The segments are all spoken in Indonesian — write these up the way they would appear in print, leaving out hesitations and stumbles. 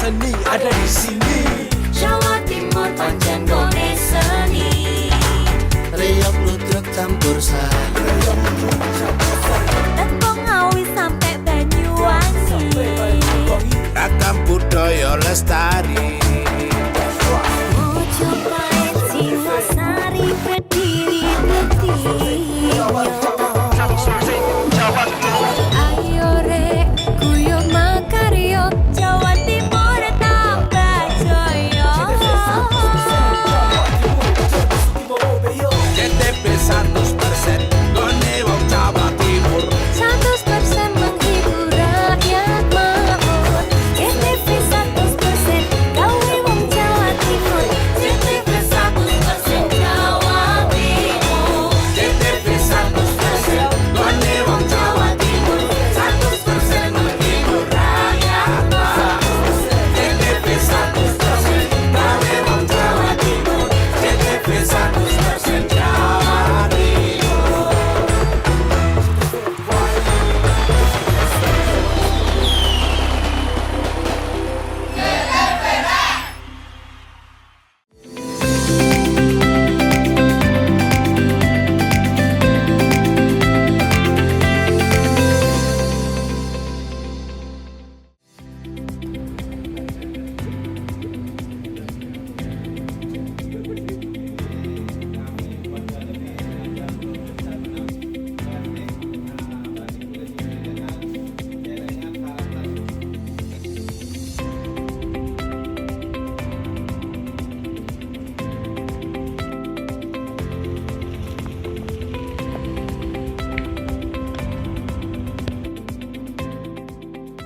seni ada di sini. Jawa Timur pancen gone seni. Riok ludruk campur sari. Tembung Ngawi sampai Banyuwangi. Ragam budaya lestari. Mojopahit Singosari berdiri berdiri. Ayo rek guyub makaryo Jawa Timur tambah jaya. CTP 100% gone wong Jawa Timur. 100% menghibur rakyat makmur. CTV 100% gawe wong Jawa Timur. CTV 100% Jawa Timur. CTP 100% gone wong Jawa Timur. 100% menghibur rakyat makmur. CTP 100% gawe wong Jawa Timur. CTP 100% Jawa Timur.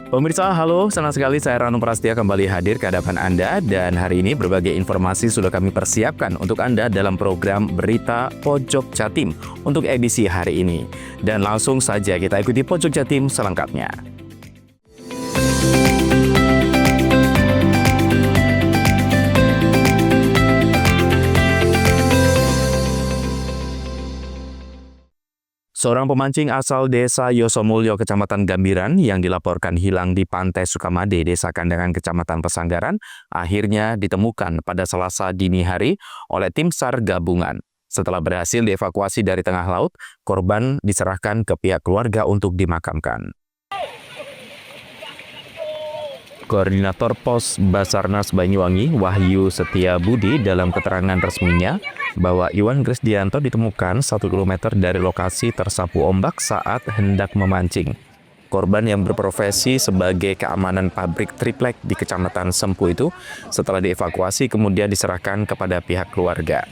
Pemirsa, halo, senang sekali saya Ranu Prastia kembali hadir ke hadapan Anda dan hari ini berbagai informasi sudah kami persiapkan untuk Anda dalam program Berita Pojok Jatim untuk edisi hari ini. Dan langsung saja kita ikuti Pojok Jatim selengkapnya. Seorang pemancing asal desa Yosomulyo, Kecamatan Gambiran yang dilaporkan hilang di Pantai Sukamade, Desa Kandangan, Kecamatan Pesanggaran, akhirnya ditemukan pada Selasa dini hari oleh tim SAR gabungan. Setelah berhasil dievakuasi dari tengah laut, korban diserahkan ke pihak keluarga untuk dimakamkan. Koordinator Pos Basarnas Banyuwangi, Wahyu Setia Budi, dalam keterangan resminya bahwa Iwan Gresdianto ditemukan 1 km dari lokasi tersapu ombak saat hendak memancing. Korban yang berprofesi sebagai keamanan pabrik triplek di Kecamatan Sempu itu setelah dievakuasi kemudian diserahkan kepada pihak keluarga.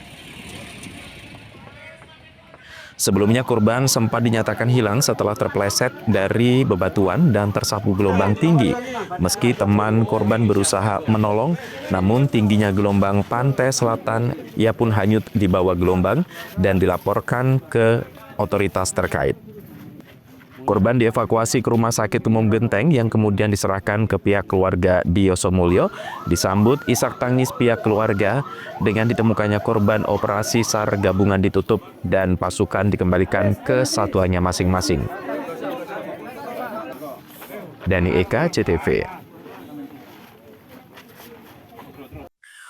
Sebelumnya korban sempat dinyatakan hilang setelah terpeleset dari bebatuan dan tersapu gelombang tinggi. Meski teman korban berusaha menolong, namun tingginya gelombang pantai selatan, ia pun hanyut di bawah gelombang dan dilaporkan ke otoritas terkait. Korban dievakuasi ke Rumah Sakit Umum Genteng yang kemudian diserahkan ke pihak keluarga di Yosomulyo. Disambut isak tangis pihak keluarga dengan ditemukannya korban. Operasi SAR gabungan ditutup dan pasukan dikembalikan ke satuannya masing-masing. Dani Eka, CTV.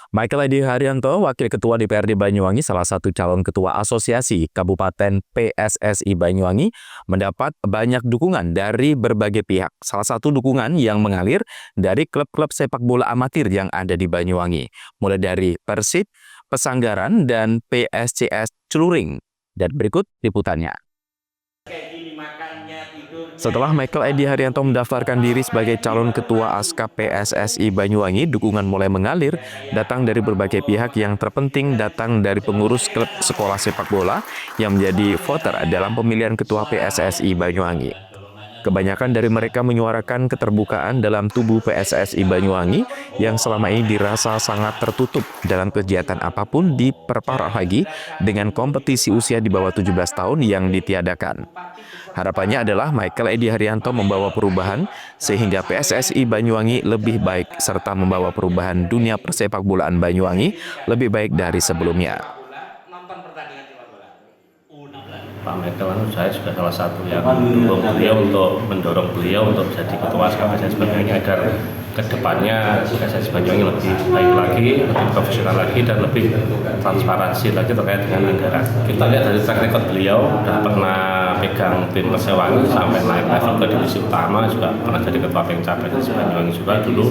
Michael Edi Haryanto, Wakil Ketua DPRD Banyuwangi, salah satu calon ketua Asosiasi Kabupaten PSSI Banyuwangi, mendapat banyak dukungan dari berbagai pihak. Salah satu dukungan yang mengalir dari klub-klub sepak bola amatir yang ada di Banyuwangi, mulai dari Persib, Pesanggaran, dan PSCS Celuring. Dan berikut liputannya. Setelah Michael Edi Haryanto mendaftarkan diri sebagai calon ketua ASKAP PSSI Banyuwangi, dukungan mulai mengalir datang dari berbagai pihak yang terpenting datang dari pengurus klub sekolah sepak bola yang menjadi voter dalam pemilihan ketua PSSI Banyuwangi. Kebanyakan dari mereka menyuarakan keterbukaan dalam tubuh PSSI Banyuwangi yang selama ini dirasa sangat tertutup dalam kegiatan apapun, diperparah lagi dengan kompetisi usia di bawah 17 tahun yang ditiadakan. Harapannya adalah Michael Edi Haryanto membawa perubahan sehingga PSSI Banyuwangi lebih baik serta membawa perubahan dunia persepak bolaan Banyuwangi lebih baik dari sebelumnya. Pak Michael, saya juga salah satu yang mendorong beliau untuk jadi ketua ASKAP dan sebagainya agar kedepannya PSSI Banyuwangi lebih baik lagi, lebih profesional lagi, dan lebih transparansi lagi terkait dengan anggaran. Kita lihat dari track record beliau, udah pernah pegang tim Persewangi sampai naik level ke divisi utama, juga pernah jadi ketua Pengcap PSSI Banyuwangi juga dulu.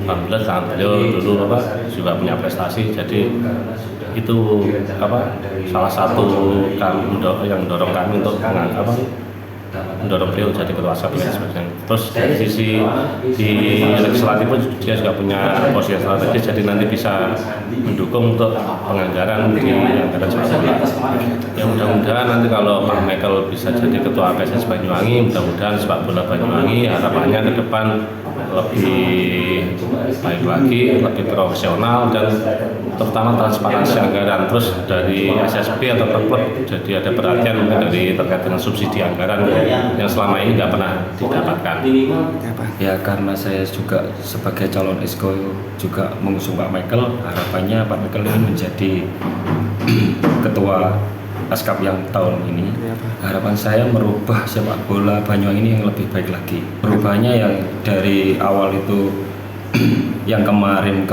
Alhamdulillah dengan beliau dulu juga punya prestasi, jadi itu salah satu yang mendorong kami untuk mendorong beliau jadi ketua PSSI Banyuwangi. Terus dari sisi di legislatif pun dia juga punya posisi yang strategis, jadi nanti bisa mendukung untuk penganggaran di anggaran sepak bola. Ya mudah-mudahan nanti kalau Pak Michael bisa jadi ketua PSSI Banyuwangi, mudah-mudahan sepak bola Banyuwangi harapannya ke depan lebih baik lagi, lebih profesional, dan terutama transparansi anggaran. Terus dari SSB atau klub jadi ada perhatian mungkin dari terkait dengan subsidi anggaran yang selama ini nggak pernah didapatkan. Ya karena saya juga sebagai calon Esko juga mengusung Pak Michael, harapannya Pak Michael ini menjadi ketua ASKAP yang tahun ini. Harapan saya merubah sepak bola Banyuwangi ini yang lebih baik lagi. Perubahannya yang dari awal itu yang kemarin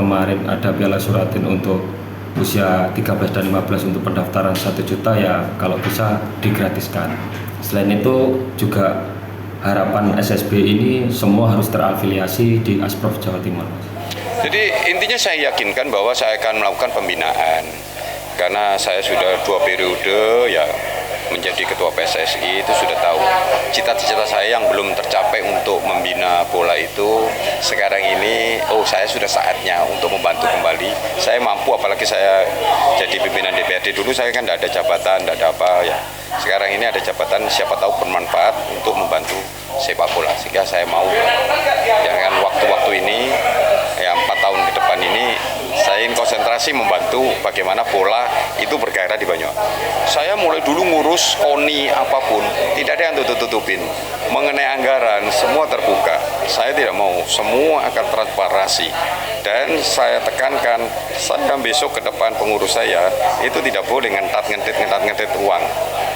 ada Piala Suratin untuk usia 13 dan 15 untuk pendaftaran 1 juta, ya kalau bisa digratiskan. Selain itu juga harapan SSB ini semua harus terafiliasi di Asprof Jawa Timur. Jadi intinya saya yakinkan bahwa saya akan melakukan pembinaan. Karena saya sudah 2 periode ya menjadi ketua PSSI, itu sudah tahu cita-cita saya yang belum tercapai untuk membina bola itu sekarang ini, saya sudah saatnya untuk membantu kembali. Saya mampu, apalagi saya jadi pimpinan DPRD. Dulu saya kan tidak ada jabatan, tidak ada apa ya. Sekarang ini ada jabatan, siapa tahu bermanfaat untuk membantu sepak bola. Sehingga saya mau jangan waktu-waktu ini ya 4 tahun ke depan ini saya ingin konsentrasi membantu bagaimana bola itu bergairah di Banyuwangi. Saya mulai dulu ngurus KONI apapun, tidak ada yang tutup-tutupin. Mengenai anggaran, semua terbuka. Saya tidak mau, semua akan transparansi. Dan saya tekankan, saya besok ke depan pengurus saya, itu tidak boleh ngentit uang.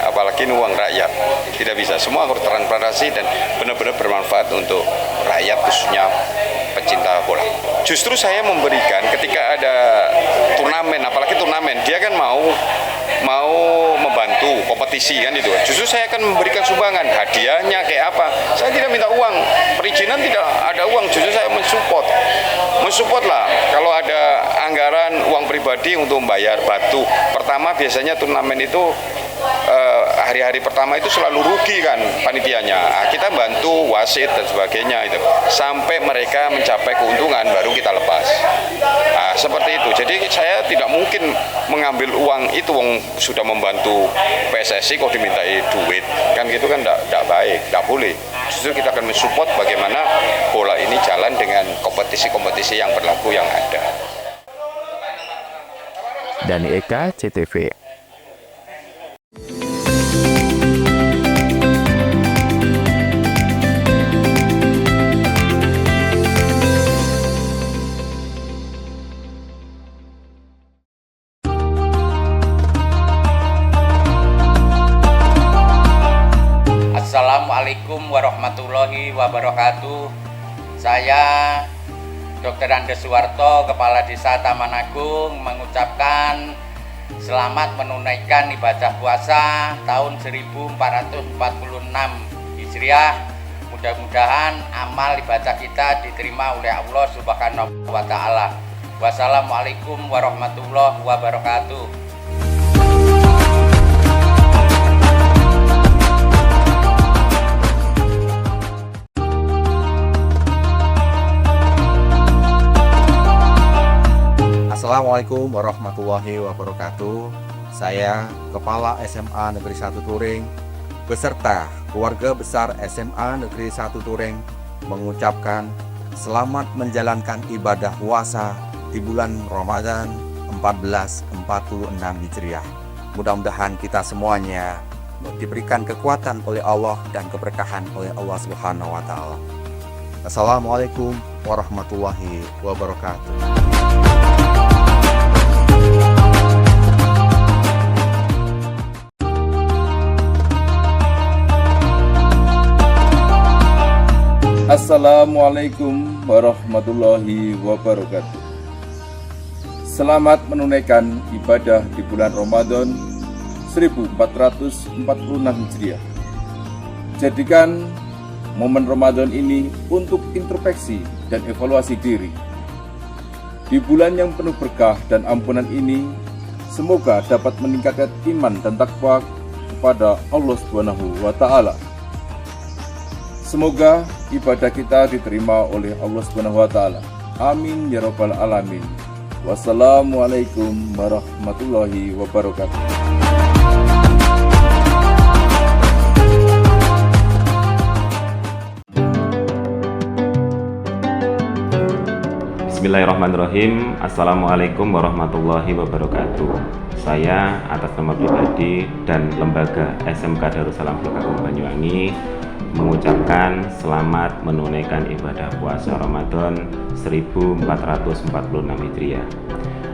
Apalagi ini uang rakyat. Tidak bisa, semua harus transparansi dan benar-benar bermanfaat untuk rakyat, khususnya pecinta bola. Justru saya memberikan ketika ada turnamen, apalagi turnamen, dia kan mau membantu kompetisi kan itu. Justru saya akan memberikan sumbangan, hadiahnya kayak apa. Saya tidak minta uang, perizinan tidak ada uang, justru saya mensupport lah. Kalau ada anggaran uang pribadi untuk membayar batu. Pertama biasanya turnamen itu hari-hari pertama itu selalu rugi kan panitianya. Kita bantu wasit dan sebagainya itu sampai mereka mencapai keuntungan baru kita lepas. Seperti itu. Jadi saya tidak mungkin mengambil uang itu, sudah membantu PSSI kok dimintai duit kan, gitu kan tidak baik, tidak boleh. Justru kita akan mensupport bagaimana bola ini jalan dengan kompetisi-kompetisi yang berlaku yang ada. Dani Eka, CTV. Assalamualaikum warahmatullahi wabarakatuh. Saya Dr. Andes Suwarto, Kepala Desa Taman Agung, mengucapkan selamat menunaikan ibadah puasa tahun 1446 Hijriah. Mudah-mudahan amal ibadah kita diterima oleh Allah Subhanahu wa Ta'ala. Wassalamualaikum warahmatullahi wabarakatuh. Assalamualaikum warahmatullahi wabarakatuh. Saya Kepala SMA Negeri 1 Turing beserta keluarga besar SMA Negeri 1 Turing mengucapkan selamat menjalankan ibadah puasa di bulan Ramadan 1446 Hijriah. Mudah-mudahan kita semuanya diberikan kekuatan oleh Allah dan keberkahan oleh Allah Subhanahu wa Ta'ala. Assalamualaikum warahmatullahi wabarakatuh. Assalamualaikum warahmatullahi wabarakatuh. Selamat menunaikan ibadah di bulan Ramadan 1446 Hijriah. Jadikan momen Ramadan ini untuk introspeksi dan evaluasi diri. Di bulan yang penuh berkah dan ampunan ini, semoga dapat meningkatkan iman dan takwa kepada Allah Subhanahu wa Ta'ala. Semoga ibadah kita diterima oleh Allah Subhanahu wa Ta'ala. Amin ya rabbal alamin. Wassalamualaikum warahmatullahi wabarakatuh. Bismillahirrahmanirrahim. Assalamualaikum warahmatullahi wabarakatuh. Saya atas nama pribadi dan lembaga SMK Darussalam Blok Banyuwangi mengucapkan selamat menunaikan ibadah puasa Ramadan 1446 Hijriah.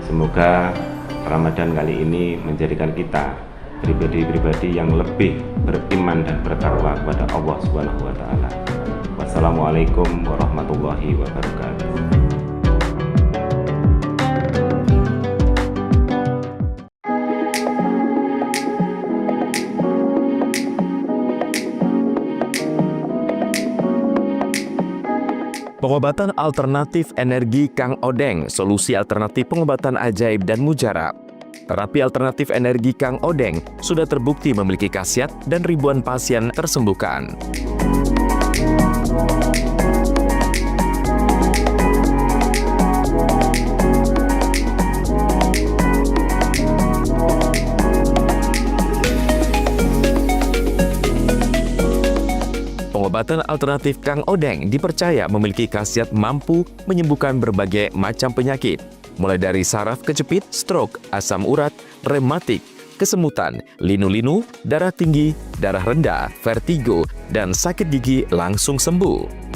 Semoga Ramadan kali ini menjadikan kita pribadi-pribadi yang lebih beriman dan bertakwa kepada Allah Subhanahu wa Ta'ala. Wassalamualaikum warahmatullahi wabarakatuh. Pengobatan alternatif energi Kang Odeng, solusi alternatif pengobatan ajaib dan mujarab. Terapi alternatif energi Kang Odeng sudah terbukti memiliki khasiat dan ribuan pasien tersembuhkan. Pengobatan alternatif Kang Odeng dipercaya memiliki khasiat mampu menyembuhkan berbagai macam penyakit, mulai dari saraf kejepit, stroke, asam urat, rematik, kesemutan, linu-linu, darah tinggi, darah rendah, vertigo, dan sakit gigi langsung sembuh.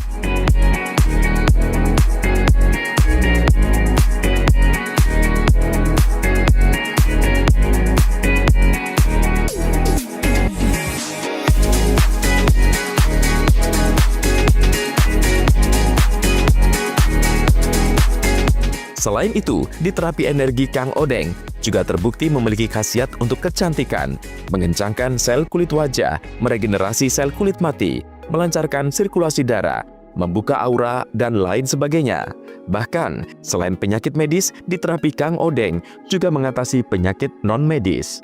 Selain itu, di terapi energi Kang Odeng juga terbukti memiliki khasiat untuk kecantikan, mengencangkan sel kulit wajah, meregenerasi sel kulit mati, melancarkan sirkulasi darah, membuka aura, dan lain sebagainya. Bahkan, selain penyakit medis, di terapi Kang Odeng juga mengatasi penyakit non-medis.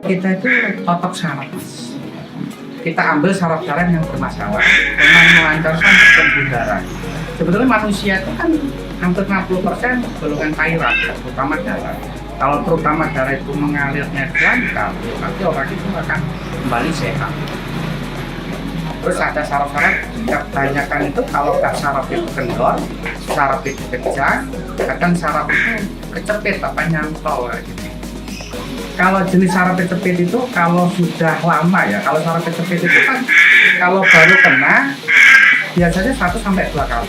Kita itu totok saraf. Kita ambil saraf darah yang bermasalah dengan melancarkan pembuluh darah. Sebetulnya manusia itu kan hampir 60% golongan cairan, terutama darah. Kalau terutama darah itu mengalirnya lancar, nanti orang itu akan kembali sehat. Terus ada saraf-saraf yang kebanyakan itu kalau saraf itu kendor, saraf itu pecah, kadang saraf itu kecepit apa nyantol gitu. Kalau jenis saraf kecepit itu kalau sudah lama ya, kalau saraf kecepit itu kan kalau baru kena biasanya 1-2 kali.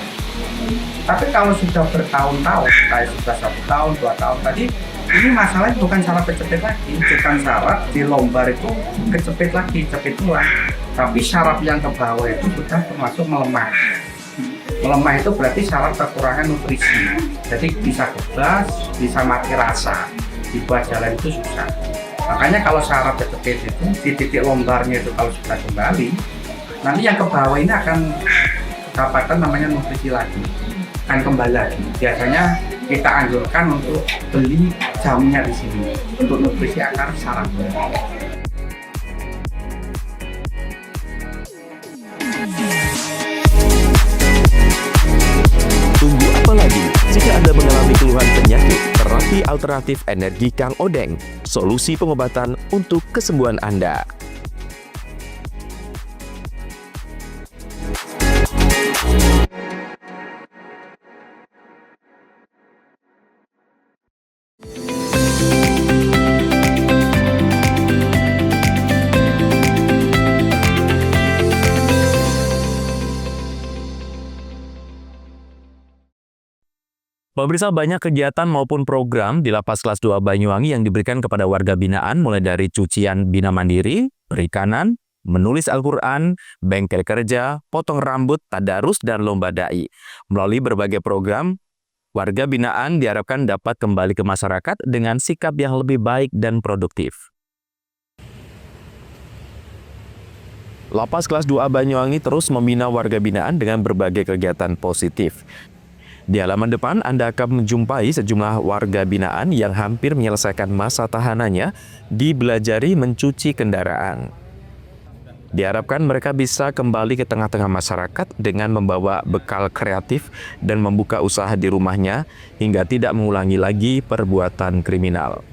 Tapi kalau sudah bertahun-tahun, kayak sudah 1 tahun, 2 tahun tadi, ini masalahnya bukan saraf kecepit lagi, bukan saraf di lombar itu kecepit lagi, cepit ulang. Tapi saraf yang ke bawah itu sudah termasuk melemah. Melemah itu berarti saraf kekurangan nutrisi, jadi bisa kebas, bisa mati rasa, dibuat jalan itu susah. Makanya kalau saraf kecepit itu di titik lombarnya itu kalau sudah kembali, nanti yang ke bawah ini akan dapatkan namanya nutrisi lagi, akan kembali lagi. Biasanya kita anjurkan untuk beli jamnya di sini untuk nutrisi akar saraf. Tunggu apa lagi? Jika Anda mengalami keluhan penyakit, terapi alternatif energi Kang Odeng, solusi pengobatan untuk kesembuhan Anda. Pemirsa, banyak kegiatan maupun program di Lapas Kelas 2 Banyuwangi yang diberikan kepada warga binaan, mulai dari cucian bina mandiri, perikanan, menulis Al-Quran, bengkel kerja, potong rambut, tadarus, dan lomba da'i. Melalui berbagai program, warga binaan diharapkan dapat kembali ke masyarakat dengan sikap yang lebih baik dan produktif. Lapas kelas 2A Banyuwangi terus membina warga binaan dengan berbagai kegiatan positif. Di halaman depan, Anda akan menjumpai sejumlah warga binaan yang hampir menyelesaikan masa tahanannya dibelajari mencuci kendaraan. Diharapkan mereka bisa kembali ke tengah-tengah masyarakat dengan membawa bekal kreatif dan membuka usaha di rumahnya hingga tidak mengulangi lagi perbuatan kriminal.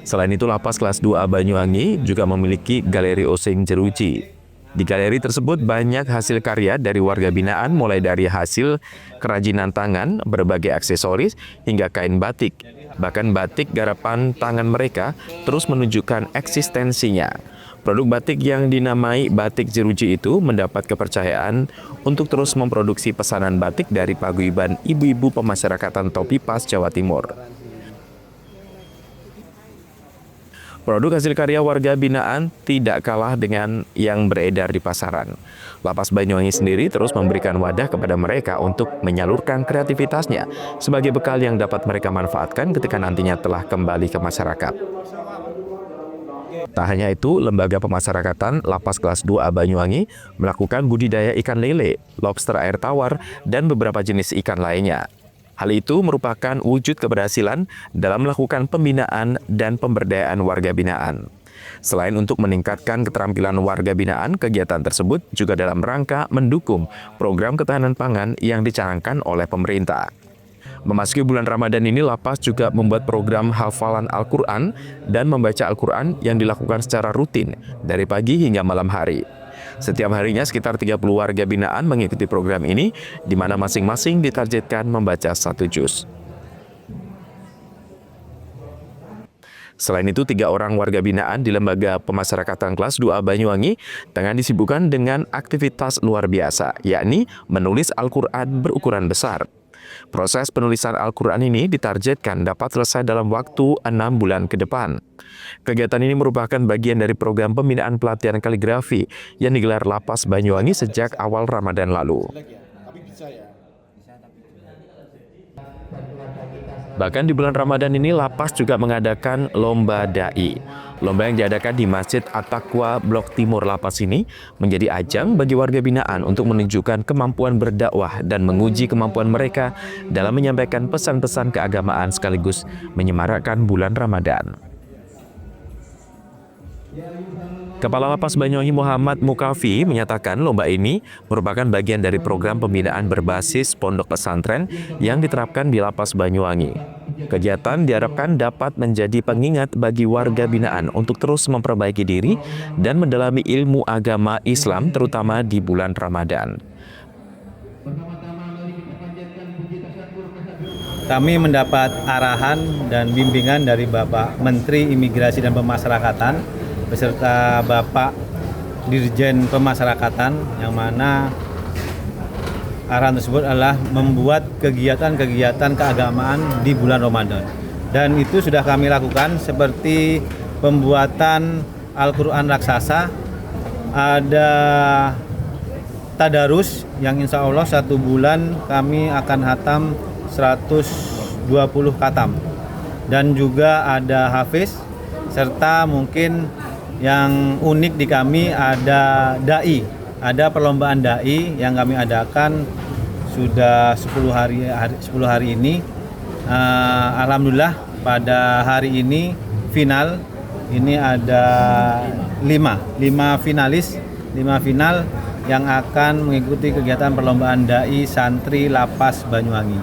Selain itu, Lapas kelas 2A Banyuwangi juga memiliki galeri oseng jeruji. Di galeri tersebut banyak hasil karya dari warga binaan, mulai dari hasil kerajinan tangan, berbagai aksesoris, hingga kain batik. Bahkan batik garapan tangan mereka terus menunjukkan eksistensinya. Produk batik yang dinamai batik jeruji itu mendapat kepercayaan untuk terus memproduksi pesanan batik dari paguyuban ibu-ibu pemasyarakatan Topipas, Jawa Timur. Produk hasil karya warga binaan tidak kalah dengan yang beredar di pasaran. Lapas Banyuwangi sendiri terus memberikan wadah kepada mereka untuk menyalurkan kreativitasnya sebagai bekal yang dapat mereka manfaatkan ketika nantinya telah kembali ke masyarakat. Tak hanya itu, lembaga pemasyarakatan Lapas kelas 2A Banyuwangi melakukan budidaya ikan lele, lobster air tawar, dan beberapa jenis ikan lainnya. Hal itu merupakan wujud keberhasilan dalam melakukan pembinaan dan pemberdayaan warga binaan. Selain untuk meningkatkan keterampilan warga binaan, kegiatan tersebut juga dalam rangka mendukung program ketahanan pangan yang dicanangkan oleh pemerintah. Memasuki bulan Ramadan ini, Lapas juga membuat program hafalan Al-Quran dan membaca Al-Quran yang dilakukan secara rutin dari pagi hingga malam hari. Setiap harinya sekitar 30 warga binaan mengikuti program ini, di mana masing-masing ditargetkan membaca 1 juz. Selain itu, 3 orang warga binaan di lembaga pemasyarakatan kelas 2A Banyuwangi tengah disibukkan dengan aktivitas luar biasa, yakni menulis Al-Quran berukuran besar. Proses penulisan Al-Quran ini ditargetkan dapat selesai dalam waktu 6 bulan ke depan. Kegiatan ini merupakan bagian dari program pembinaan pelatihan kaligrafi yang digelar Lapas Banyuwangi sejak awal Ramadan lalu. Bahkan di bulan Ramadan ini, Lapas juga mengadakan lomba da'i. Lomba yang diadakan di Masjid At-Taqwa Blok Timur Lapas ini menjadi ajang bagi warga binaan untuk menunjukkan kemampuan berdakwah dan menguji kemampuan mereka dalam menyampaikan pesan-pesan keagamaan sekaligus menyemarakkan bulan Ramadan. Kepala Lapas Banyuwangi Muhammad Mukafi menyatakan lomba ini merupakan bagian dari program pembinaan berbasis pondok pesantren yang diterapkan di Lapas Banyuwangi. Kegiatan diharapkan dapat menjadi pengingat bagi warga binaan untuk terus memperbaiki diri dan mendalami ilmu agama Islam terutama di bulan Ramadan. Kami mendapat arahan dan bimbingan dari Bapak Menteri Imigrasi dan Pemasyarakatan beserta Bapak Dirjen Pemasyarakatan, yang mana arahan tersebut adalah membuat kegiatan-kegiatan keagamaan di bulan Ramadan. Dan itu sudah kami lakukan seperti pembuatan Al-Quran raksasa, ada tadarus yang insya Allah 1 bulan kami akan hatam 120 khatam. Dan juga ada hafiz, serta mungkin yang unik di kami ada da'i, ada perlombaan da'i yang kami adakan sudah 10 hari ini. Alhamdulillah pada hari ini final, ini ada 5 finalis, 5 final yang akan mengikuti kegiatan perlombaan da'i santri Lapas Banyuwangi.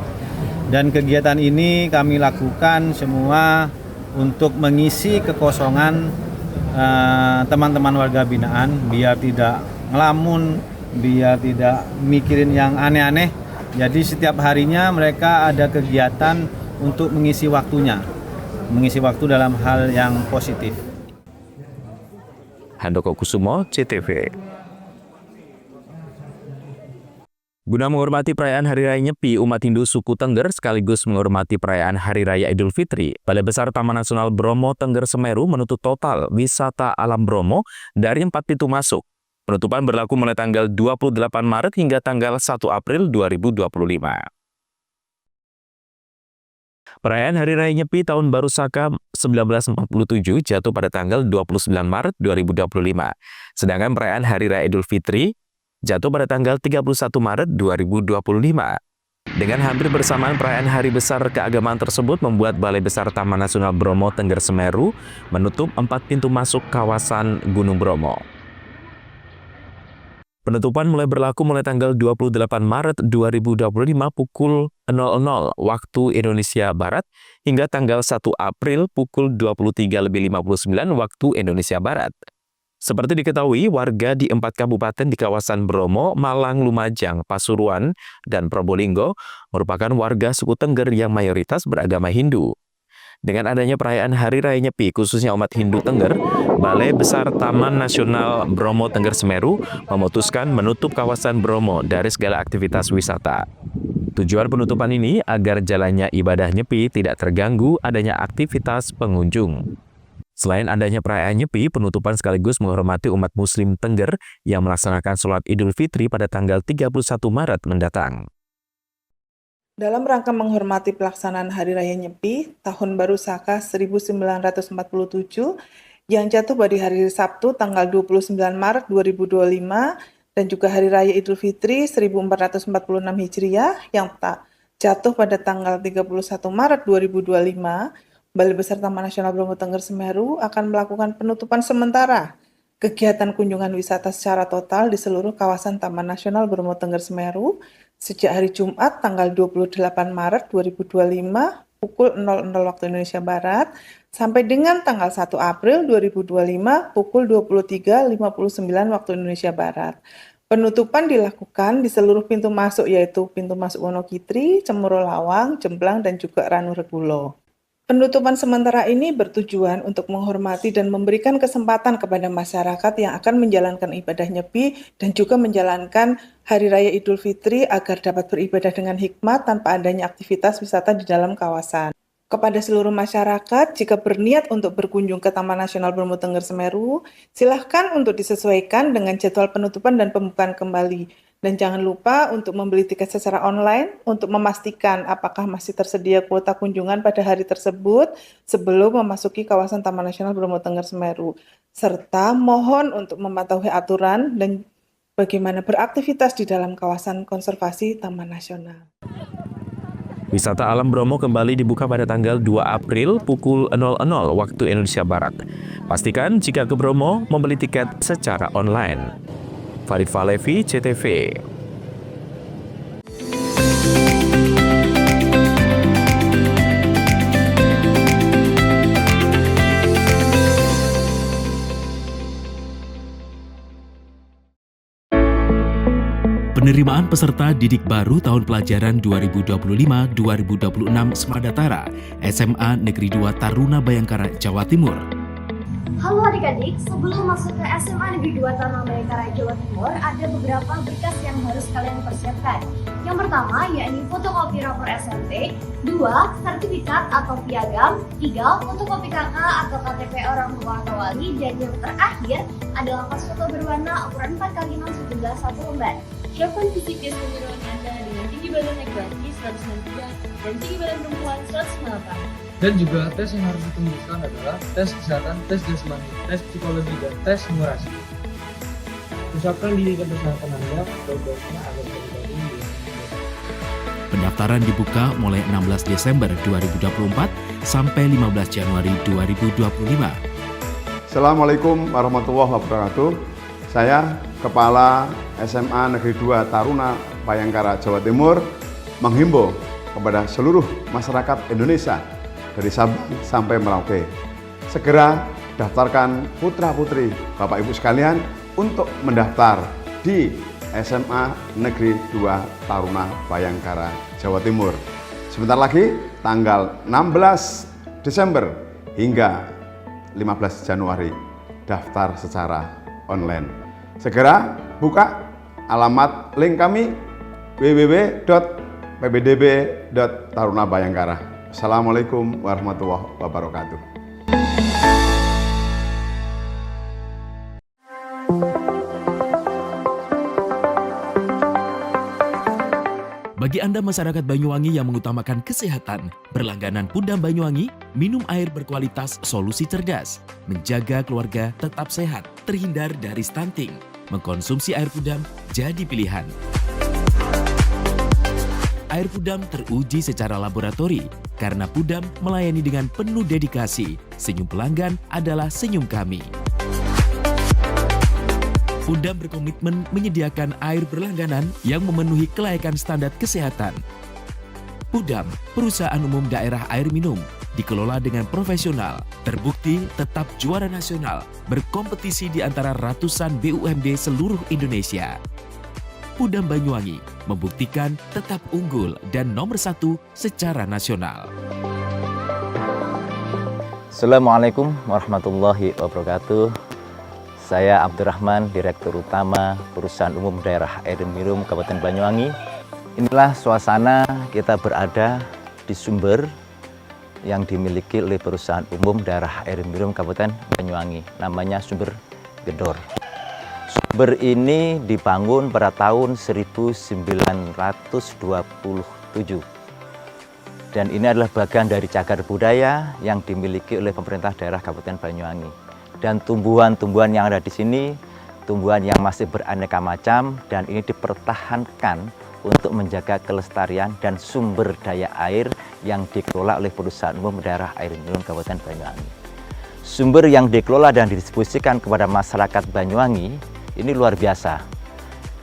Dan kegiatan ini kami lakukan semua untuk mengisi kekosongan teman-teman warga binaan, biar tidak ngelamun, biar tidak mikirin yang aneh-aneh. Jadi setiap harinya mereka ada kegiatan untuk mengisi waktunya, mengisi waktu dalam hal yang positif. Handoko Kusumo, CTV. Guna menghormati perayaan Hari Raya Nyepi, umat Hindu suku Tengger sekaligus menghormati perayaan Hari Raya Idul Fitri, Balai Besar Taman Nasional Bromo Tengger Semeru menutup total wisata alam Bromo dari 4 pintu masuk. Penutupan berlaku mulai tanggal 28 Maret hingga tanggal 1 April 2025. Perayaan Hari Raya Nyepi Tahun Baru Saka 1947 jatuh pada tanggal 29 Maret 2025. Sedangkan perayaan Hari Raya Idul Fitri jatuh pada tanggal 31 Maret 2025. Dengan hampir bersamaan perayaan hari besar keagamaan tersebut membuat Balai Besar Taman Nasional Bromo Tengger Semeru menutup 4 pintu masuk kawasan Gunung Bromo. Penutupan mulai berlaku mulai tanggal 28 Maret 2025 pukul 00 waktu Indonesia Barat hingga tanggal 1 April pukul 23.59 waktu Indonesia Barat. Seperti diketahui, warga di 4 kabupaten di kawasan Bromo, Malang, Lumajang, Pasuruan, dan Probolinggo merupakan warga suku Tengger yang mayoritas beragama Hindu. Dengan adanya perayaan Hari Raya Nyepi, khususnya umat Hindu Tengger, Balai Besar Taman Nasional Bromo Tengger Semeru memutuskan menutup kawasan Bromo dari segala aktivitas wisata. Tujuan penutupan ini agar jalannya ibadah Nyepi tidak terganggu adanya aktivitas pengunjung. Selain adanya perayaan Nyepi, penutupan sekaligus menghormati umat Muslim Tengger yang melaksanakan sholat Idul Fitri pada tanggal 31 Maret mendatang. Dalam rangka menghormati pelaksanaan Hari Raya Nyepi, Tahun Baru Saka 1947, yang jatuh pada hari Sabtu tanggal 29 Maret 2025, dan juga Hari Raya Idul Fitri 1446 Hijriah yang jatuh pada tanggal 31 Maret 2025, Balai Besar Taman Nasional Bromo Tengger Semeru akan melakukan penutupan sementara kegiatan kunjungan wisata secara total di seluruh kawasan Taman Nasional Bromo Tengger Semeru sejak hari Jumat tanggal 28 Maret 2025 pukul 00 waktu Indonesia Barat sampai dengan tanggal 1 April 2025 pukul 23.59 waktu Indonesia Barat. Penutupan dilakukan di seluruh pintu masuk yaitu pintu masuk Wonokitri, Cemoro Lawang, Jemblang, dan juga Ranu Regulo. Penutupan sementara ini bertujuan untuk menghormati dan memberikan kesempatan kepada masyarakat yang akan menjalankan ibadah Nyepi dan juga menjalankan Hari Raya Idul Fitri agar dapat beribadah dengan hikmat tanpa adanya aktivitas wisata di dalam kawasan. Kepada seluruh masyarakat, jika berniat untuk berkunjung ke Taman Nasional Bromo Tengger Semeru, silahkan untuk disesuaikan dengan jadwal penutupan dan pembukaan kembali. Dan jangan lupa untuk membeli tiket secara online untuk memastikan apakah masih tersedia kuota kunjungan pada hari tersebut sebelum memasuki kawasan Taman Nasional Bromo Tengger Semeru. Serta mohon untuk mematuhi aturan dan bagaimana beraktivitas di dalam kawasan konservasi Taman Nasional. Wisata alam Bromo kembali dibuka pada tanggal 2 April pukul 00 waktu Indonesia Barat. Pastikan jika ke Bromo membeli tiket secara online. Farid Falevi, CTV. Penerimaan peserta didik baru tahun pelajaran 2025-2026 Semadatara SMA Negeri 2 Taruna Bayangkara, Jawa Timur. Halo adik-adik, sebelum masuk ke SMA Negeri 2 Taruna Bayangkara, Jawa Timur, ada beberapa berkas yang harus kalian persiapkan. Yang pertama, yakni fotokopi rapor SMP, 2. Sertifikat atau piagam, 3. Fotokopi KK atau KTP orang tua atau wali, dan yang terakhir adalah pas foto berwarna ukuran 4x6 sejumlah 1 lembar. Siapkan fisik dan kejuruan Anda dengan tinggi badan laki-laki 193 dan tinggi badan perempuan 198. Dan juga tes yang harus ditunjukkan adalah tes kesehatan, tes jasmani, tes psikologi, dan tes numerasi. Persiapkan diri dan kesehatan Anda sebaik-baiknya agar terjadi. Pendaftaran dibuka mulai 16 Desember 2024 sampai 15 Januari 2025. Assalamualaikum warahmatullahi wabarakatuh. Saya Kepala SMA Negeri 2 Taruna Bayangkara, Jawa Timur menghimbau kepada seluruh masyarakat Indonesia dari Sabang sampai Merauke. Segera daftarkan putra-putri Bapak Ibu sekalian untuk mendaftar di SMA Negeri 2 Taruna Bayangkara, Jawa Timur. Sebentar lagi tanggal 16 Desember hingga 15 Januari daftar secara online. Segera buka alamat link kami www.pbdb.tarunabayangkara. Assalamualaikum warahmatullahi wabarakatuh. Bagi Anda masyarakat Banyuwangi yang mengutamakan kesehatan, berlangganan Pudam Banyuwangi, minum air berkualitas solusi cerdas, menjaga keluarga tetap sehat, terhindar dari stunting. Mengkonsumsi air Pudam jadi pilihan. Air Pudam teruji secara laboratori karena Pudam melayani dengan penuh dedikasi. Senyum pelanggan adalah senyum kami. Pudam berkomitmen menyediakan air berlangganan yang memenuhi kelayakan standar kesehatan. Pudam, perusahaan umum daerah air minum, dikelola dengan profesional, terbukti tetap juara nasional, berkompetisi di antara ratusan BUMD seluruh Indonesia. Pudam Banyuwangi membuktikan tetap unggul dan nomor 1 secara nasional. Assalamualaikum warahmatullahi wabarakatuh. Saya Abdurrahman, Direktur Utama Perusahaan Umum Daerah Air Minum Kabupaten Banyuwangi. Inilah suasana kita berada di sumber yang dimiliki oleh Perusahaan Umum Daerah Air Minum Kabupaten Banyuwangi. Namanya Sumber Gedor. Sumber ini dibangun pada tahun 1927. Dan ini adalah bagian dari cagar budaya yang dimiliki oleh pemerintah daerah Kabupaten Banyuwangi. Dan tumbuhan-tumbuhan yang ada di sini, tumbuhan yang masih beraneka macam, dan ini dipertahankan untuk menjaga kelestarian dan sumber daya air yang dikelola oleh Perusahaan Umum Daerah Air Minum Kabupaten Banyuwangi. Sumber yang dikelola dan didistribusikan kepada masyarakat Banyuwangi ini luar biasa,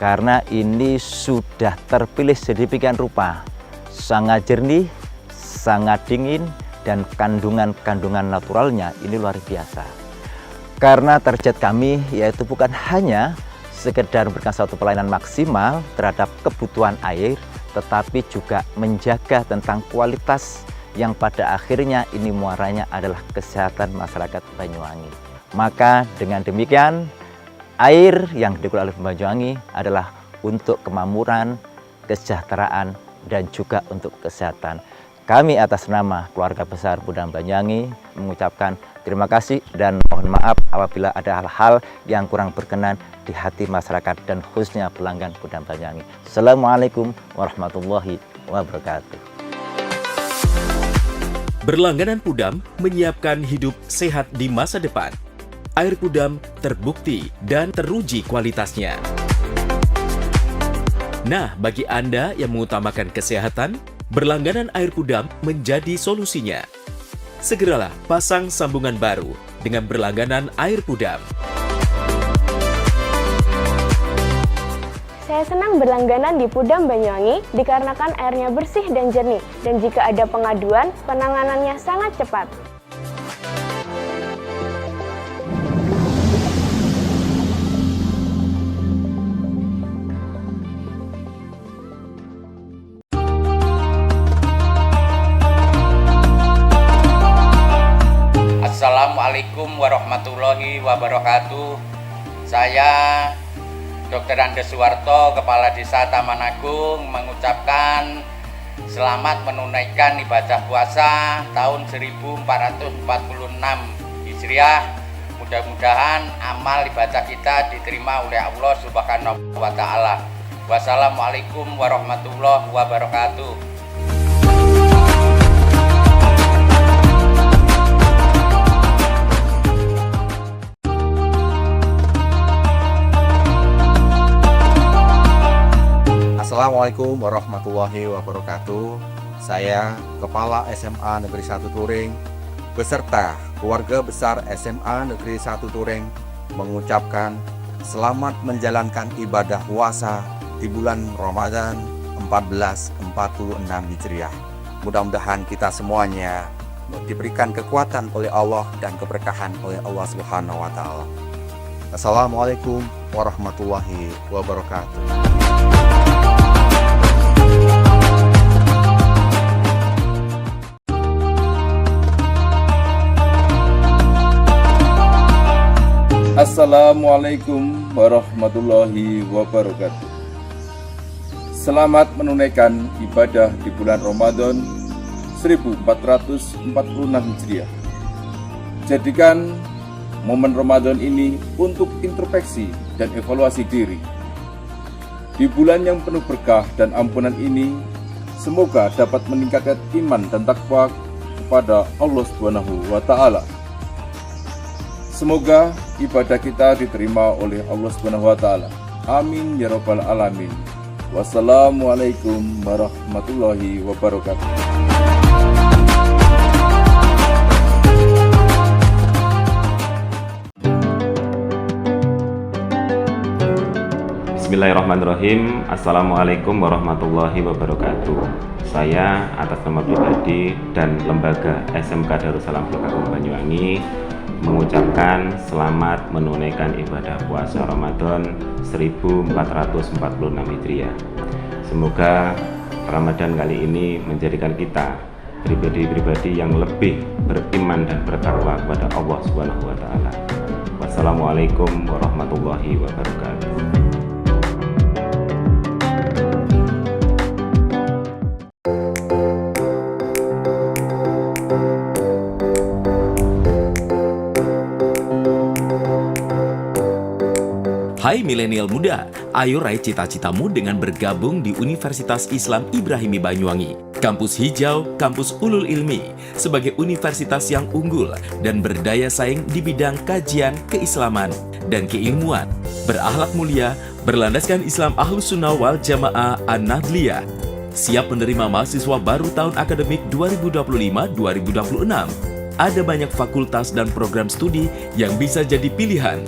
karena ini sudah terpilih sedemikian rupa, sangat jernih, sangat dingin, dan kandungan-kandungan naturalnya ini luar biasa. Karena target kami yaitu bukan hanya sekedar memberikan suatu pelayanan maksimal terhadap kebutuhan air, tetapi juga menjaga tentang kualitas yang pada akhirnya ini muaranya adalah kesehatan masyarakat Banyuwangi. Maka dengan demikian, air yang dikelola oleh Banyuwangi adalah untuk kemakmuran, kesejahteraan, dan juga untuk kesehatan. Kami atas nama keluarga besar Pudam Banyuwangi mengucapkan terima kasih dan mohon maaf apabila ada hal-hal yang kurang berkenan di hati masyarakat dan khususnya pelanggan Pudam Banyuwangi. Assalamualaikum warahmatullahi wabarakatuh. Berlangganan Pudam menyiapkan hidup sehat di masa depan. Air Pudam terbukti dan teruji kualitasnya. Nah, bagi Anda yang mengutamakan kesehatan, berlangganan air Pudam menjadi solusinya. Segeralah pasang sambungan baru dengan berlangganan air Pudam. Saya senang berlangganan di Pudam Banyuwangi dikarenakan airnya bersih dan jernih, dan jika ada pengaduan, penanganannya sangat cepat. Assalamualaikum warahmatullahi wabarakatuh. Saya Dr. Andes Suwarto, Kepala Desa Taman Agung, mengucapkan selamat menunaikan ibadah puasa tahun 1446 Hijriah. Mudah-mudahan amal ibadah kita diterima oleh Allah Subhanahu wa Ta'ala. Wassalamualaikum warahmatullahi wabarakatuh. Assalamualaikum warahmatullahi wabarakatuh. Saya Kepala SMA Negeri 1 Turing beserta keluarga besar SMA Negeri 1 Turing mengucapkan selamat menjalankan ibadah puasa di bulan Ramadan 1446 Hijriah. Mudah-mudahan kita semuanya diberikan kekuatan oleh Allah dan keberkahan oleh Allah Subhanahu wa Ta'ala. Assalamualaikum warahmatullahi wabarakatuh. Assalamualaikum warahmatullahi wabarakatuh. selamat menunaikan ibadah di bulan Ramadan 1446 Hijriah. Jadikan momen Ramadan ini untuk introspeksi dan evaluasi diri. Di bulan yang penuh berkah dan ampunan ini, semoga dapat meningkatkan iman dan takwa kepada Allah Subhanahu wa Ta'ala. Semoga ibadah kita diterima oleh Allah Subhanahu wa Ta'ala. Amin ya rabbal alamin. Wassalamualaikum warahmatullahi wabarakatuh. Bismillahirrahmanirrahim. Assalamualaikum warahmatullahi wabarakatuh. Saya atas nama pribadi dan lembaga SMK Darussalam Blok Agung Banyuwangi mengucapkan selamat menunaikan ibadah puasa Ramadan 1446 Hijriah. Semoga Ramadan kali ini menjadikan kita pribadi-pribadi yang lebih beriman dan bertakwa kepada Allah Subhanahu wa Ta'ala. Wassalamualaikum warahmatullahi wabarakatuh. Hai milenial muda, ayo raih cita-citamu dengan bergabung di Universitas Islam Ibrahimi Banyuwangi. Kampus hijau, kampus ulul ilmi, sebagai universitas yang unggul dan berdaya saing di bidang kajian, keislaman, dan keilmuan. Berakhlak mulia, berlandaskan Islam Ahlus Sunnah wal Jamaah An-Nahdliyah. Siap menerima mahasiswa baru tahun akademik 2025-2026. Ada banyak fakultas dan program studi yang bisa jadi pilihan.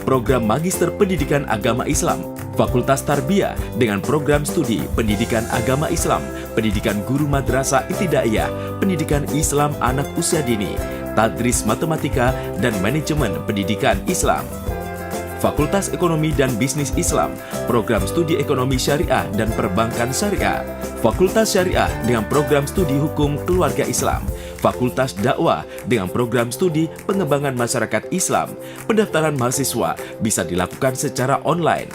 Program Magister Pendidikan Agama Islam, Fakultas Tarbiyah dengan program studi Pendidikan Agama Islam, Pendidikan Guru Madrasah Ibtidaiyah, Pendidikan Islam Anak Usia Dini, Tadris Matematika dan Manajemen Pendidikan Islam. Fakultas Ekonomi dan Bisnis Islam, program studi Ekonomi Syariah dan Perbankan Syariah, Fakultas Syariah dengan program studi Hukum Keluarga Islam, Fakultas Dakwah dengan program studi Pengembangan Masyarakat Islam. Pendaftaran mahasiswa bisa dilakukan secara online.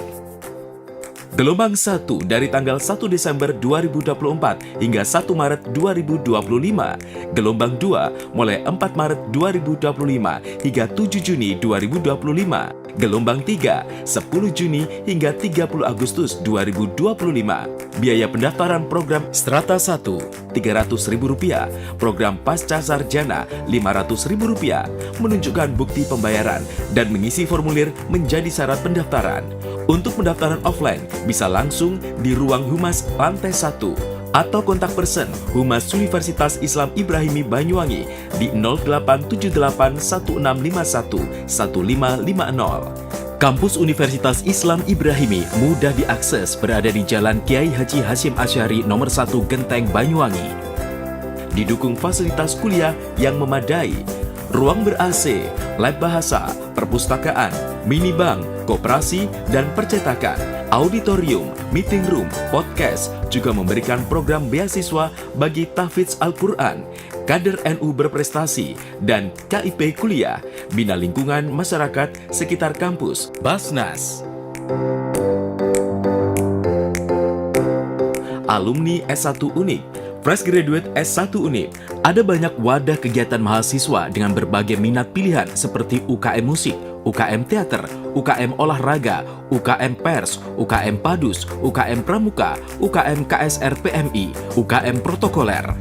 Gelombang 1 dari tanggal 1 Desember 2024 hingga 1 Maret 2025. Gelombang 2 mulai 4 Maret 2025 hingga 7 Juni 2025. Gelombang 3 10 Juni hingga 30 Agustus 2025. Biaya pendaftaran program Strata 1 Rp300.000, program Pasca Sarjana Rp500.000. Menunjukkan bukti pembayaran dan mengisi formulir menjadi syarat pendaftaran. Untuk pendaftaran offline bisa langsung di ruang Humas lantai 1 atau kontak person Humas Universitas Islam Ibrahimi Banyuwangi di 087816511550. Kampus Universitas Islam Ibrahimi mudah diakses, berada di Jalan Kiai Haji Hasyim Asy'ari nomor 1 Genteng Banyuwangi. Didukung fasilitas kuliah yang memadai, ruang ber-AC, lab bahasa, perpustakaan, minibank, koperasi, dan percetakan, auditorium, meeting room, podcast, juga memberikan program beasiswa bagi tahfidz Al-Quran, kader NU berprestasi, dan KIP kuliah, bina lingkungan masyarakat sekitar kampus, Basnas. Alumni S1 Unip, Fresh Graduate S1 Unip. Ada banyak wadah kegiatan mahasiswa dengan berbagai minat pilihan seperti UKM Musik, UKM Teater, UKM Olahraga, UKM Pers, UKM Padus, UKM Pramuka, UKM KSR PMI, UKM Protokoler.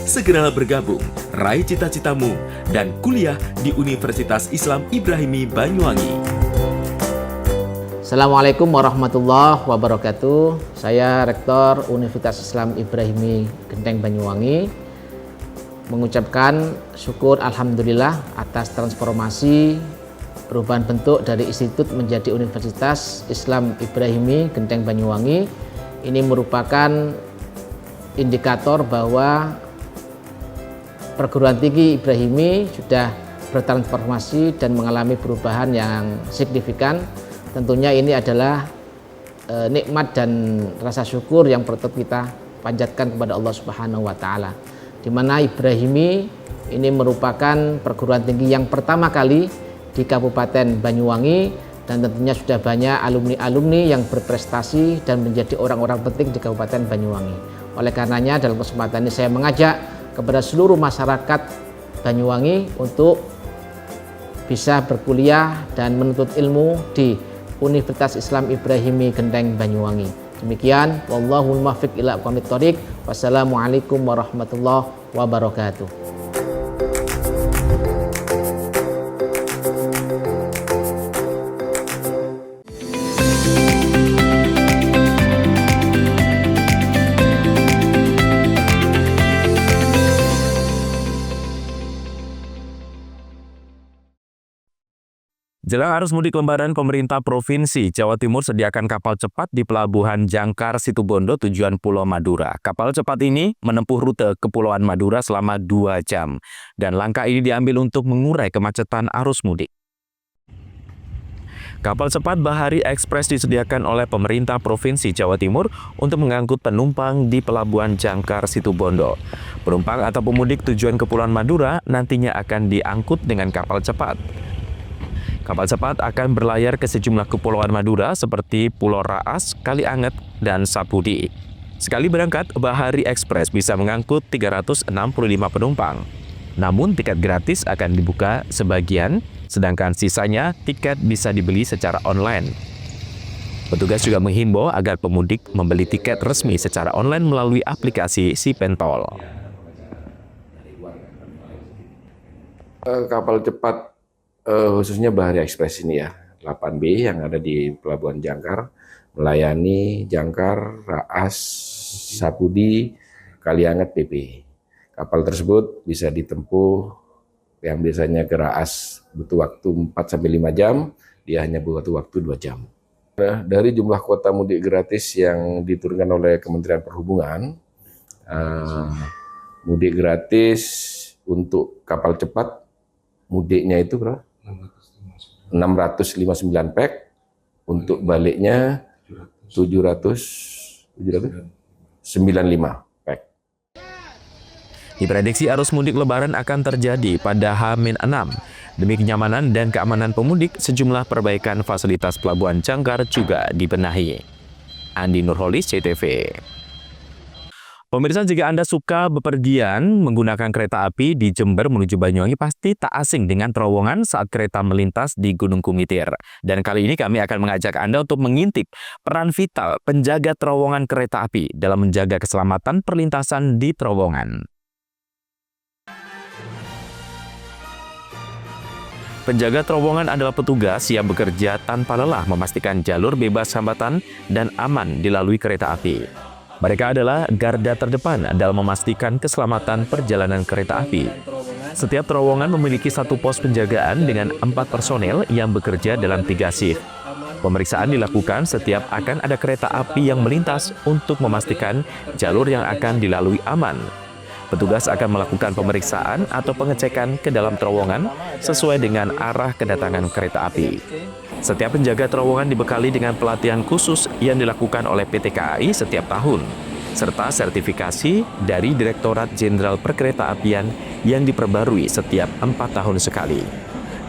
Segeralah bergabung, raih cita-citamu, dan kuliah di Universitas Islam Ibrahimi Banyuwangi. Assalamualaikum warahmatullahi wabarakatuh. Saya Rektor Universitas Islam Ibrahimi Genteng Banyuwangi mengucapkan syukur alhamdulillah atas transformasi perubahan bentuk dari institut menjadi Universitas Islam Ibrahimi Genteng Banyuwangi. Ini merupakan indikator bahwa perguruan tinggi Ibrahimi sudah bertransformasi dan mengalami perubahan yang signifikan. Tentunya ini adalah nikmat dan rasa syukur yang perlu kita panjatkan kepada Allah Subhanahu wa Ta'ala, di mana Ibrahimi ini merupakan perguruan tinggi yang pertama kali di Kabupaten Banyuwangi dan tentunya sudah banyak alumni-alumni yang berprestasi dan menjadi orang-orang penting di Kabupaten Banyuwangi. Oleh karenanya dalam kesempatan ini saya mengajak kepada seluruh masyarakat Banyuwangi untuk bisa berkuliah dan menuntut ilmu di Universitas Islam Ibrahimi Genteng Banyuwangi. Demikian, wallahul muwaffiq ila aqwamit thoriq. Wassalamualaikum warahmatullahi wabarakatuh. Jelang arus mudik Lebaran, pemerintah Provinsi Jawa Timur sediakan kapal cepat di Pelabuhan Jangkar Situbondo tujuan Pulau Madura. Kapal cepat ini menempuh rute Kepulauan Madura selama 2 jam. Dan langkah ini diambil untuk mengurai kemacetan arus mudik. Kapal cepat Bahari Express disediakan oleh pemerintah Provinsi Jawa Timur untuk mengangkut penumpang di Pelabuhan Jangkar Situbondo. Penumpang atau pemudik tujuan Kepulauan Madura nantinya akan diangkut dengan kapal cepat. Kapal cepat akan berlayar ke sejumlah kepulauan Madura seperti Pulau Raas, Kalianget, dan Sapudi. Sekali berangkat, Bahari Express bisa mengangkut 365 penumpang. Namun tiket gratis akan dibuka sebagian, sedangkan sisanya tiket bisa dibeli secara online. Petugas juga menghimbau agar pemudik membeli tiket resmi secara online melalui aplikasi SiPentol. Kapal cepat khususnya Bahari Express ini ya, 8B yang ada di Pelabuhan Jangkar, melayani Jangkar, Raas, Sapudi, Kalianget, PP. Kapal tersebut bisa ditempuh yang biasanya ke Raas butuh waktu 4-5 jam, dia hanya butuh waktu 2 jam. Dari jumlah kuota mudik gratis yang diturunkan oleh Kementerian Perhubungan, mudik gratis untuk kapal cepat, mudiknya itu berapa? 659 pack, untuk baliknya 795 pack. Diprediksi arus mudik Lebaran akan terjadi pada H-6. Demi kenyamanan dan keamanan pemudik, sejumlah perbaikan fasilitas Pelabuhan Jangkar juga dibenahi. Andi Nurholis, CTV. Pemirsa, jika Anda suka bepergian menggunakan kereta api di Jember menuju Banyuwangi, pasti tak asing dengan terowongan saat kereta melintas di Gunung Kumitir. Dan kali ini kami akan mengajak Anda untuk mengintip peran vital penjaga terowongan kereta api dalam menjaga keselamatan perlintasan di terowongan. Penjaga terowongan adalah petugas yang bekerja tanpa lelah memastikan jalur bebas hambatan dan aman dilalui kereta api. Mereka adalah garda terdepan dalam memastikan keselamatan perjalanan kereta api. Setiap terowongan memiliki satu pos penjagaan dengan 4 personel yang bekerja dalam 3 shift. Pemeriksaan dilakukan setiap akan ada kereta api yang melintas untuk memastikan jalur yang akan dilalui aman. Petugas akan melakukan pemeriksaan atau pengecekan ke dalam terowongan sesuai dengan arah kedatangan kereta api. Setiap penjaga terowongan dibekali dengan pelatihan khusus yang dilakukan oleh PT KAI setiap tahun, serta sertifikasi dari Direktorat Jenderal Perkeretaapian yang diperbarui setiap 4 tahun sekali.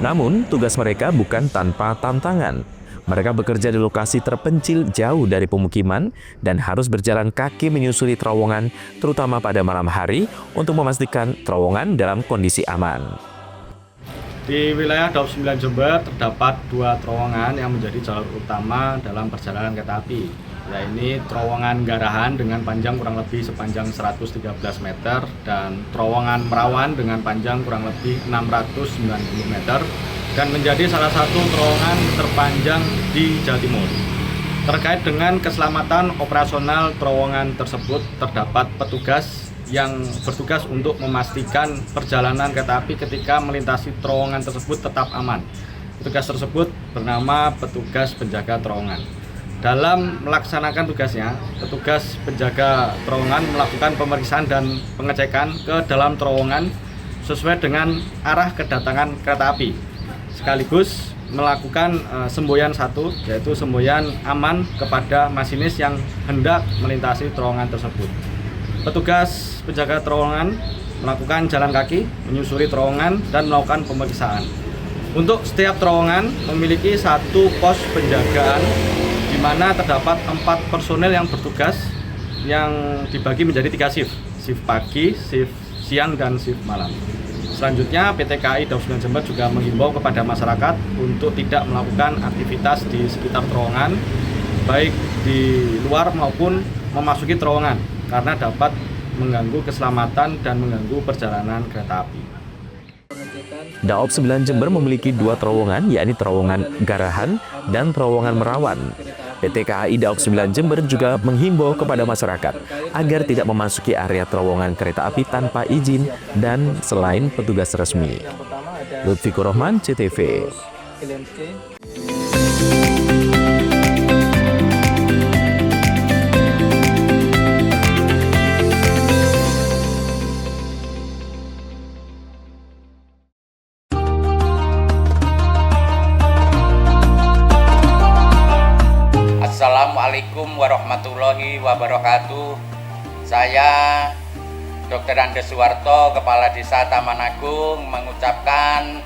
Namun, tugas mereka bukan tanpa tantangan. Mereka bekerja di lokasi terpencil jauh dari pemukiman dan harus berjalan kaki menyusuri terowongan, terutama pada malam hari, untuk memastikan terowongan dalam kondisi aman. Di wilayah Daup 9 Jember terdapat 2 terowongan yang menjadi jalur utama dalam perjalanan kereta api, yaitu terowongan Garahan dengan panjang kurang lebih sepanjang 113 meter dan terowongan Merawan dengan panjang kurang lebih 690 meter dan menjadi salah satu terowongan terpanjang di Jawa Timur. Terkait dengan keselamatan operasional terowongan tersebut, terdapat petugas yang bertugas untuk memastikan perjalanan kereta api ketika melintasi terowongan tersebut tetap aman. Petugas tersebut bernama petugas penjaga terowongan. Dalam melaksanakan tugasnya, petugas penjaga terowongan melakukan pemeriksaan dan pengecekan ke dalam terowongan sesuai dengan arah kedatangan kereta api, sekaligus melakukan semboyan satu, yaitu semboyan aman kepada masinis yang hendak melintasi terowongan tersebut. Petugas penjaga terowongan melakukan jalan kaki, menyusuri terowongan, dan melakukan pemeriksaan. Untuk setiap terowongan memiliki satu pos penjagaan di mana terdapat 4 personel yang bertugas yang dibagi menjadi 3 shift. Shift pagi, shift siang, dan shift malam. Selanjutnya PT KAI Daob 9 Jember juga menghimbau kepada masyarakat untuk tidak melakukan aktivitas di sekitar terowongan, baik di luar maupun memasuki terowongan, karena dapat mengganggu keselamatan dan mengganggu perjalanan kereta api. Daob 9 Jember memiliki 2 terowongan, yakni terowongan Garahan dan terowongan Merawan. PT KAI Daob 9 Jember juga menghimbau kepada masyarakat agar tidak memasuki area terowongan kereta api tanpa izin dan selain petugas resmi. Lutfikur Rahman, CTV. Assalamualaikum warahmatullahi wabarakatuh. Saya Dr. Andes Suwarto, Kepala Desa Taman Agung, mengucapkan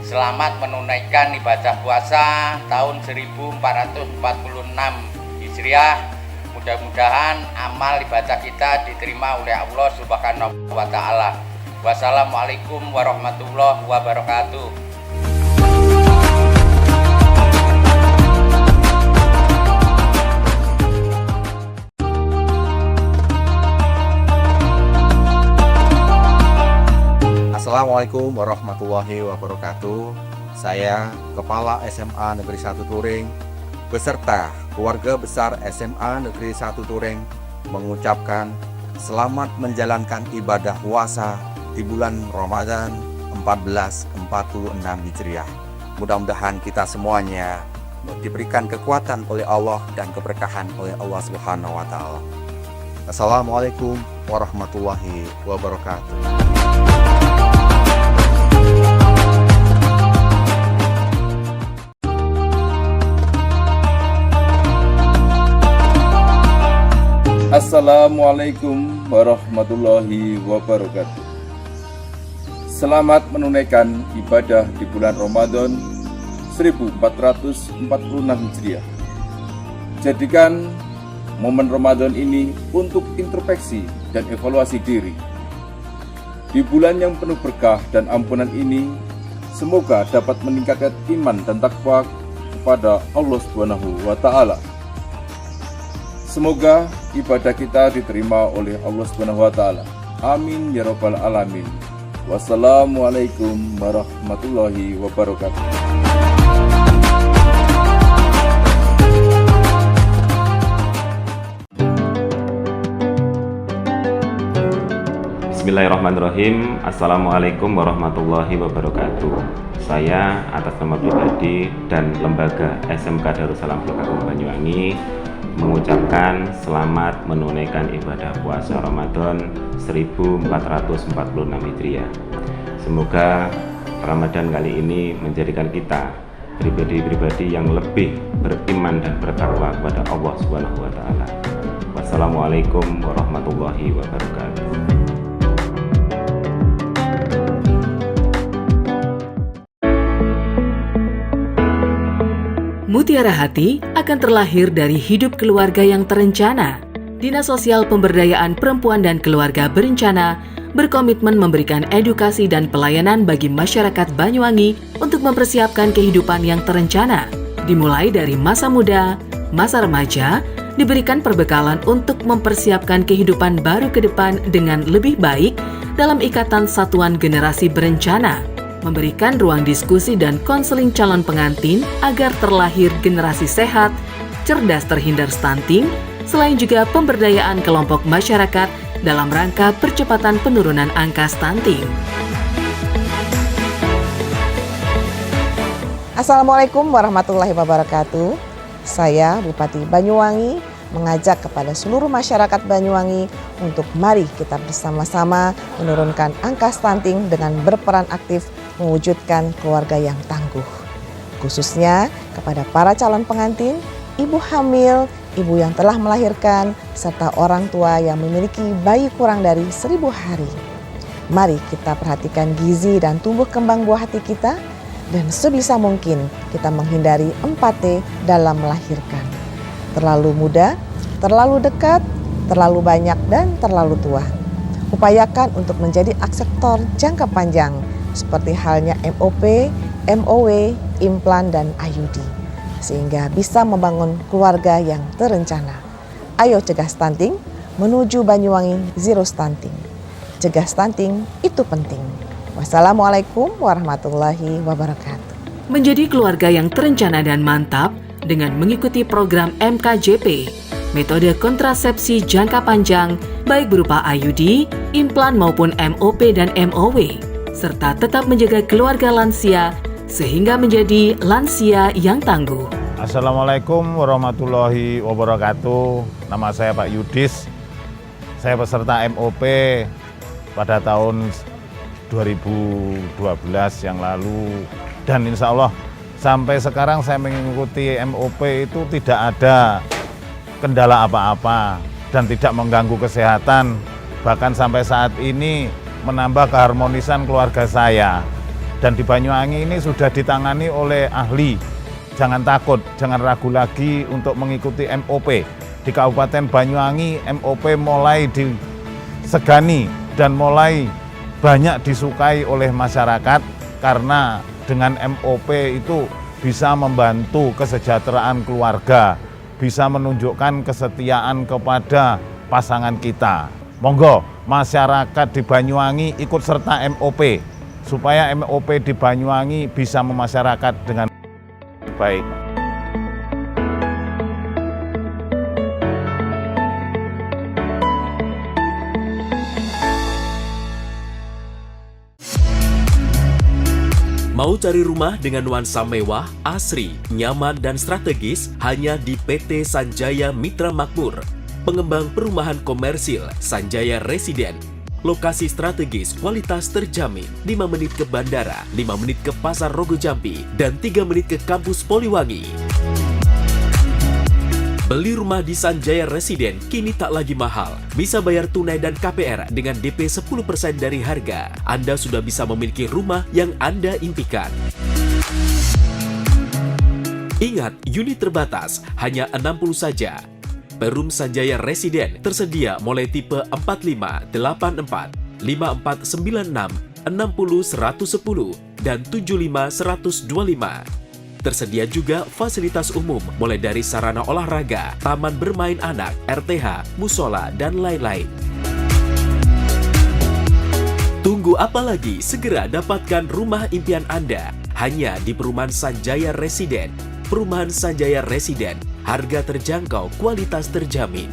selamat menunaikan ibadah puasa tahun 1446 Hijriah. Mudah-mudahan amal ibadah kita diterima oleh Allah Subhanahu wa Ta'ala. Wassalamualaikum warahmatullahi wabarakatuh. Assalamualaikum warahmatullahi wabarakatuh. Saya Kepala SMA Negeri 1 Turing beserta keluarga besar SMA Negeri 1 Turing mengucapkan selamat menjalankan ibadah puasa di bulan Ramadan 1446 Hijriah. Mudah-mudahan kita semuanya diberikan kekuatan oleh Allah dan keberkahan oleh Allah Subhanahu wa Ta'ala. Assalamualaikum warahmatullahi wabarakatuh. Assalamualaikum warahmatullahi wabarakatuh. Selamat menunaikan ibadah di bulan Ramadan 1446 Hijriah. Jadikan momen Ramadan ini untuk introspeksi dan evaluasi diri. Di bulan yang penuh berkah dan ampunan ini, semoga dapat meningkatkan iman dan takwa kepada Allah Subhanahu wa Ta'ala. Semoga ibadah kita diterima oleh Allah Subhanahu wa Ta'ala. Amin ya rabbal alamin. Wassalamualaikum warahmatullahi wabarakatuh. Bismillahirrahmanirrahim. Assalamualaikum warahmatullahi wabarakatuh. Saya atas nama pribadi dan lembaga SMK Darussalam Blok Agung Banyuwangi mengucapkan selamat menunaikan ibadah puasa Ramadan 1446 Hijriah. Semoga Ramadan kali ini menjadikan kita pribadi-pribadi yang lebih beriman dan bertakwa kepada Allah Subhanahu wa Ta'ala. Wassalamualaikum warahmatullahi wabarakatuh. Mutiara Hati akan terlahir dari hidup keluarga yang terencana. Dinas Sosial Pemberdayaan Perempuan dan Keluarga Berencana berkomitmen memberikan edukasi dan pelayanan bagi masyarakat Banyuwangi untuk mempersiapkan kehidupan yang terencana. Dimulai dari masa muda, masa remaja, diberikan perbekalan untuk mempersiapkan kehidupan baru ke depan dengan lebih baik dalam ikatan satuan generasi berencana. Memberikan ruang diskusi dan konseling calon pengantin agar terlahir generasi sehat, cerdas terhindar stunting, selain juga pemberdayaan kelompok masyarakat dalam rangka percepatan penurunan angka stunting. Assalamualaikum warahmatullahi wabarakatuh. Saya Bupati Banyuwangi mengajak kepada seluruh masyarakat Banyuwangi untuk mari kita bersama-sama menurunkan angka stunting dengan berperan aktif mewujudkan keluarga yang tangguh. Khususnya kepada para calon pengantin, ibu hamil, ibu yang telah melahirkan, serta orang tua yang memiliki bayi kurang dari 1000 hari. Mari kita perhatikan gizi dan tumbuh kembang buah hati kita Dan sebisa mungkin kita menghindari 4T dalam melahirkan. Terlalu muda, terlalu dekat, terlalu banyak, dan terlalu tua. Upayakan untuk menjadi akseptor jangka panjang seperti halnya MOP, MOW, implan, dan IUD. Sehingga bisa membangun keluarga yang terencana. Ayo cegah stunting, menuju Banyuwangi Zero Stunting. Cegah stunting itu penting. Wassalamualaikum warahmatullahi wabarakatuh. Menjadi keluarga yang terencana dan mantap dengan mengikuti program MKJP, metode kontrasepsi jangka panjang, baik berupa IUD, implan maupun MOP dan MOW, serta tetap menjaga keluarga lansia sehingga menjadi lansia yang tangguh. Assalamualaikum warahmatullahi wabarakatuh. Nama saya Pak Yudis. Saya peserta MOP pada tahun 2012 yang lalu, dan insya Allah sampai sekarang saya mengikuti MOP itu tidak ada kendala apa-apa dan tidak mengganggu kesehatan, bahkan sampai saat ini menambah keharmonisan keluarga saya. Dan di Banyuwangi ini sudah ditangani oleh ahli. Jangan takut, jangan ragu lagi untuk mengikuti MOP. Di Kabupaten Banyuwangi MOP mulai disegani dan mulai banyak disukai oleh masyarakat karena dengan MOP itu bisa membantu kesejahteraan keluarga, bisa menunjukkan kesetiaan kepada pasangan kita. Monggo masyarakat di Banyuwangi ikut serta MOP supaya MOP di Banyuwangi bisa memasyarakat dengan baik. Mau cari rumah dengan nuansa mewah, asri, nyaman, dan strategis hanya di PT Sanjaya Mitra Makmur. Pengembang perumahan komersil Sanjaya Residen. Lokasi strategis, kualitas terjamin. 5 menit ke bandara, 5 menit ke Pasar Rogo Jampi, dan 3 menit ke kampus Poliwangi. Beli rumah di Sanjaya Residen kini tak lagi mahal. Bisa bayar tunai dan KPR dengan DP 10% dari harga. Anda sudah bisa memiliki rumah yang Anda impikan. Ingat, unit terbatas, hanya 60 saja. Perum Sanjaya Residen tersedia mulai tipe 45, 84, 5496, 60 110, dan 75 125. Tersedia juga fasilitas umum mulai dari sarana olahraga, taman bermain anak, RTH, musola, dan lain-lain. Tunggu apa lagi? Segera dapatkan rumah impian Anda hanya di Perumahan Sanjaya Residen. Perumahan Sanjaya Residen, harga terjangkau, kualitas terjamin.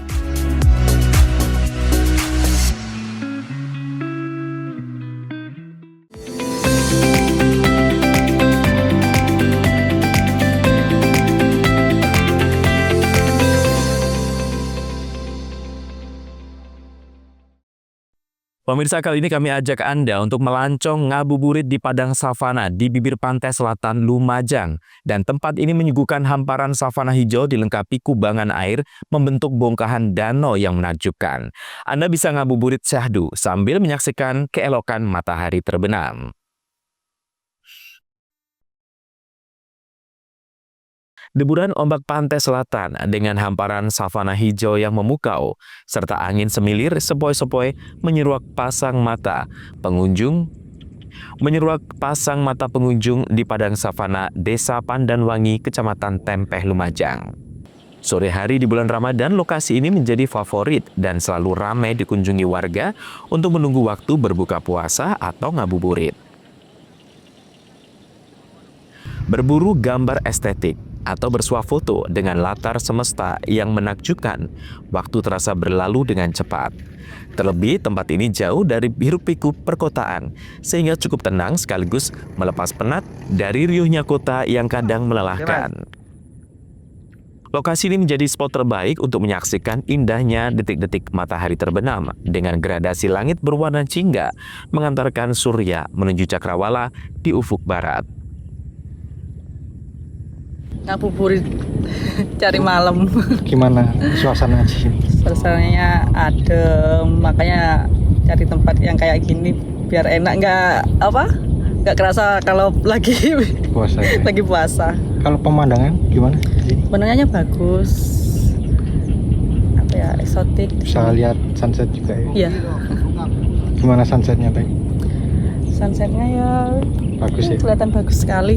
Pemirsa, kali ini kami ajak Anda untuk melancong ngabuburit di padang savana di bibir pantai selatan Lumajang. Dan tempat ini menyuguhkan hamparan savana hijau dilengkapi kubangan air membentuk bongkahan danau yang menakjubkan. Anda bisa ngabuburit syahdu sambil menyaksikan keelokan matahari terbenam. Deburan ombak pantai selatan dengan hamparan savana hijau yang memukau, serta angin semilir sepoi-sepoi menyeruak pasang mata pengunjung di padang savana Desa Pandanwangi, Kecamatan Tempeh, Lumajang. Sore hari di bulan Ramadan, lokasi ini menjadi favorit dan selalu ramai dikunjungi warga untuk menunggu waktu berbuka puasa atau ngabuburit. Berburu gambar estetik atau bersuah foto dengan latar semesta yang menakjubkan, waktu terasa berlalu dengan cepat. Terlebih tempat ini jauh dari hiruk-pikuk perkotaan, sehingga cukup tenang sekaligus melepas penat dari riuhnya kota yang kadang melelahkan. Lokasi ini menjadi spot terbaik untuk menyaksikan indahnya detik-detik matahari terbenam dengan gradasi langit berwarna jingga mengantarkan surya menuju cakrawala di ufuk barat. Ngabuburit cari malam. Gimana suasana di sini? Suasananya adem, makanya cari tempat yang kayak gini biar enak, nggak kerasa kalau lagi puasa. lagi puasa. Kalau pemandangan gimana? Pemandangannya bagus, apa ya, eksotik. Bisa lihat sunset juga ya? Iya. Gimana sunsetnya Teh? Sunsetnya ya bagus ya? Kelihatan bagus sekali.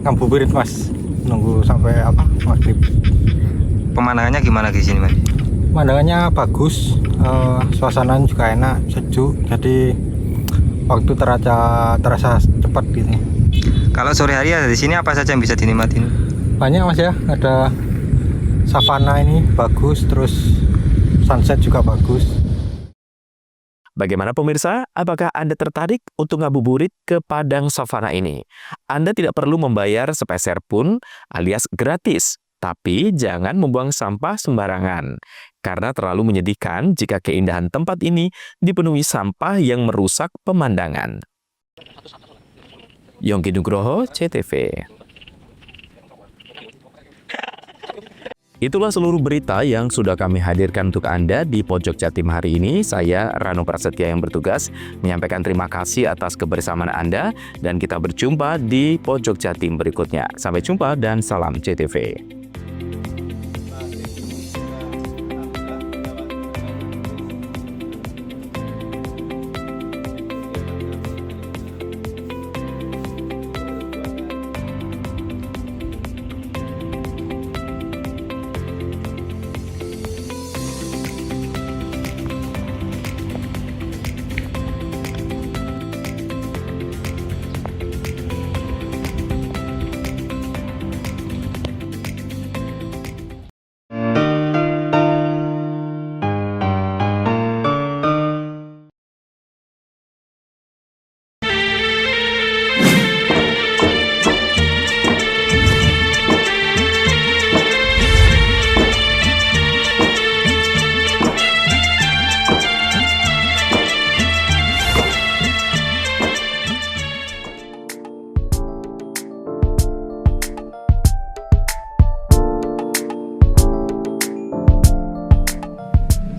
Ngabuburit Mas, nunggu sampai maghrib. Pemandangannya gimana di sini Mas? Pemandangannya bagus, suasananya juga enak, sejuk, jadi waktu terasa cepat gitu. Kalau sore hari ada di sini apa saja yang bisa dinikmati? Banyak Mas ya, ada savana ini bagus, terus sunset juga bagus. Bagaimana pemirsa? Apakah Anda tertarik untuk ngabuburit ke padang savana ini? Anda tidak perlu membayar sepeser pun alias gratis. Tapi jangan membuang sampah sembarangan, karena terlalu menyedihkan jika keindahan tempat ini dipenuhi sampah yang merusak pemandangan. Yongki Nugroho, CTV. Itulah seluruh berita yang sudah kami hadirkan untuk Anda di Pojok Jatim hari ini. Saya Rano Prasetya yang bertugas menyampaikan terima kasih atas kebersamaan Anda, dan kita berjumpa di Pojok Jatim berikutnya. Sampai jumpa dan salam CTV.